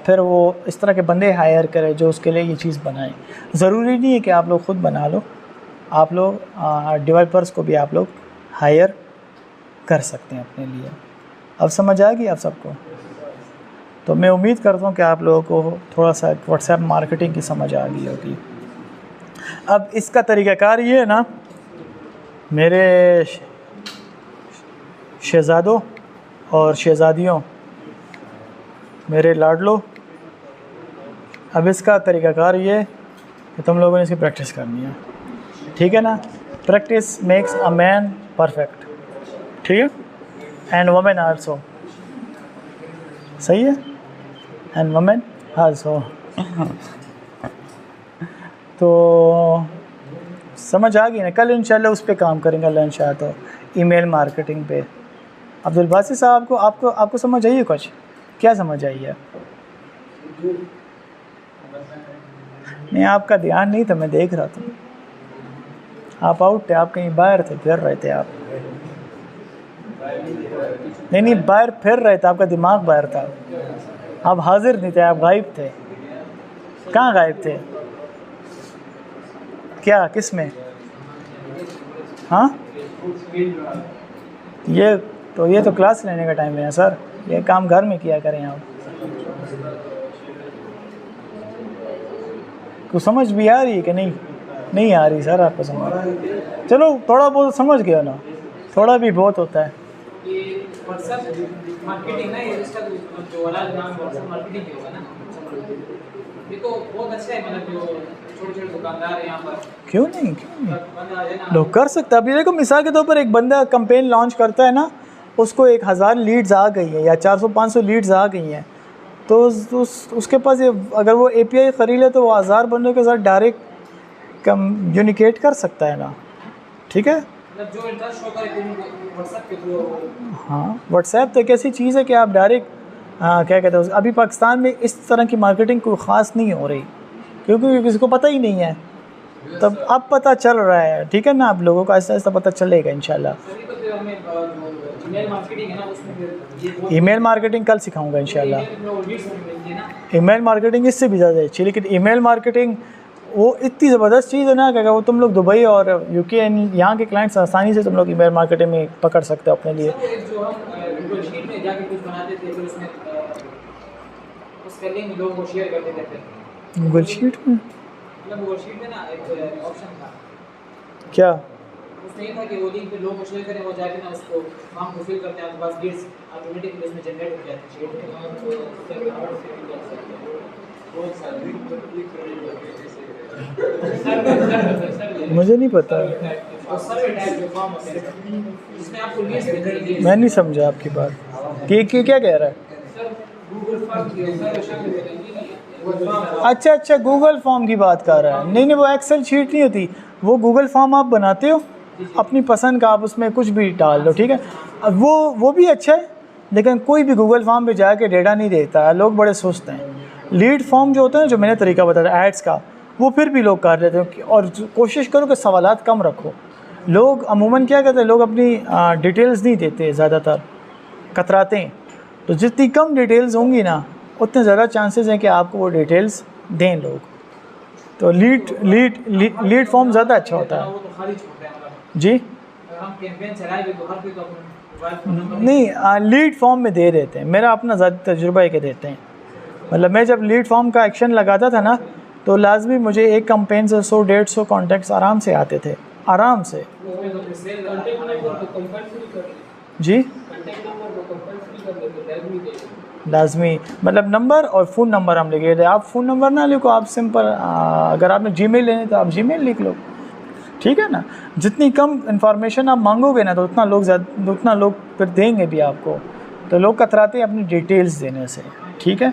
फिर वो इस तरह के बंदे हायर करे जो उसके लिए ये चीज़ बनाएं। ज़रूरी नहीं है कि आप लोग ख़ुद बना लो, आप लोग डेवलपर्स को भी आप लोग हायर कर सकते हैं अपने लिए। अब समझ आ गई आप सबको? तो मैं उम्मीद करता हूँ कि आप लोगों को थोड़ा सा व्हाट्सएप मार्केटिंग की समझ आ गई होगी। अब इसका तरीक़ाकार ये है ना, मेरे शहज़ादों और शहज़ादियों, मेरे लाडलो, अब इसका तरीक़ाकार ये है कि तुम लोगों ने इसकी प्रैक्टिस करनी है, ठीक है ना? Practice makes a man perfect, ठीक है? एंड वुमेन आल्सो, सही है? And women also. तो समझ आ गई ना? कल इंशाल्लाह उस पर काम करेंगे अल्लाह इंशाअ तो, ईमेल मार्केटिंग पे। अब्दुल बासित साहब को आपको समझ आई है कुछ? क्या समझ आई है? नहीं, आपका ध्यान नहीं था, मैं देख रहा था। आप आउट थे, आप कहीं बाहर थे, फिर रहे थे आप। नहीं, बाहर फिर रहे थे, आपका दिमाग बाहर था, आप हाजिर नहीं थे, आप गायब थे। कहाँ गायब थे? क्या, किस में? हाँ, ये तो क्लास लेने का टाइम है सर, ये काम घर में किया करें आप। कुछ समझ भी आ रही है कि नहीं आ रही सर आपको समझ? चलो थोड़ा बहुत समझ गया ना, थोड़ा भी बहुत होता है। ये व्हाट्सएप मार्केटिंग ना, ये इसका जो वाला नाम व्हाट्सएप मार्केटिंग होगा ना, ये तो बहुत अच्छा है। मतलब जो छोटे-छोटे दुकानदार हैं यहाँ पर, क्यों नहीं लोग कर सकते हैं। अभी देखो मिसाल के तौर पर एक बंदा कैंपेन लॉन्च करता है ना, उसको 1000 लीड्स आ गई हैं या 400-500 लीड्स आ गई हैं, तो उसके पास ये अगर वो API खरीद ले तो वो 1000 बंदों के साथ डायरेक्ट कम्युनिकेट कर सकता है ना, ठीक है? मतलब जो इंटरेस्ट होगा व्हाट्सएप के थ्रू। हाँ, व्हाट्सएप तो एक ऐसी चीज़ है कि आप डायरेक्ट क्या कहते हैं, अभी पाकिस्तान में इस तरह की मार्केटिंग कोई ख़ास नहीं हो रही, क्योंकि किसी को पता ही नहीं है। तब अब पता चल रहा है, ठीक है ना? आप लोगों को आहिस्ता आहिस्ता पता चलेगा इंशाल्लाह। ईमेल मार्केटिंग कल सिखाऊंगा इंशाल्लाह। ईमेल मार्केटिंग इससे भी ज़्यादा अच्छी, लेकिन ईमेल मार्केटिंग वो इतनी ज़बरदस्त चीज़ है ना कि अगर वो तुम लोग दुबई और UK यहाँ के क्लाइंट्स आसानी से तुम लोग ईमेल मार्केटिंग में पकड़ सकते हो अपने लिए। गूगल शीट में ना एक ऑप्शन था, क्या उसमें ये था कि वो लिंक पे लोगों को शेयर करें, वो जाके ना उसको फॉर्म को फिल करते हैं, आपके पास लीड्स ऑटोमेटिकली उसमें जनरेट हो जाते हैं। मुझे नहीं पता, मैं नहीं समझा आपकी बात कि क्या कह रहा है। अच्छा, गूगल फॉर्म की बात कर रहा है। नहीं, वो एक्सेल शीट नहीं होती, वो गूगल फॉर्म आप बनाते हो अपनी पसंद का, आप उसमें कुछ भी डाल दो, ठीक है? अब वो भी अच्छा है, लेकिन कोई भी गूगल फॉर्म पे जाके डेटा नहीं देता है, लोग बड़े सुस्त हैं। लीड फॉर्म जो होता है, जो मैंने तरीका बताया एड्स का, वो फिर भी लोग कर लेते हैं। और कोशिश करो कि सवालात कम रखो। लोग अमूमन क्या करते हैं, लोग अपनी डिटेल्स नहीं देते, ज़्यादातर कतराते हैं। तो जितनी कम डिटेल्स होंगी ना, उतने ज़्यादा चांसेस हैं कि आपको वो डिटेल्स दें लोग। तो लीड फॉर्म ज़्यादा अच्छा होता है जी। नहीं, लीड फॉर्म में दे देते हैं, मेरा अपना ज़्यादा तजुर्बा है कि देते हैं। मतलब मैं जब लीड फॉर्म का एक्शन लगाता था ना, तो लाजमी मुझे एक कैंपेन से 100-150 कॉन्टैक्ट्स आराम से आते थे, आराम से जी। लाजमी मतलब नंबर और फ़ोन नंबर हम लिखे थे। आप फ़ोन नंबर ना लिखो, आप सिंपल अगर आपने जीमेल लेने तो आप जीमेल लिख लो, ठीक है ना? जितनी कम इंफॉर्मेशन आप मांगोगे ना, तो उतना लोग फिर देंगे भी आपको। तो लोग कतराते हैं अपनी डिटेल्स देने से, ठीक है?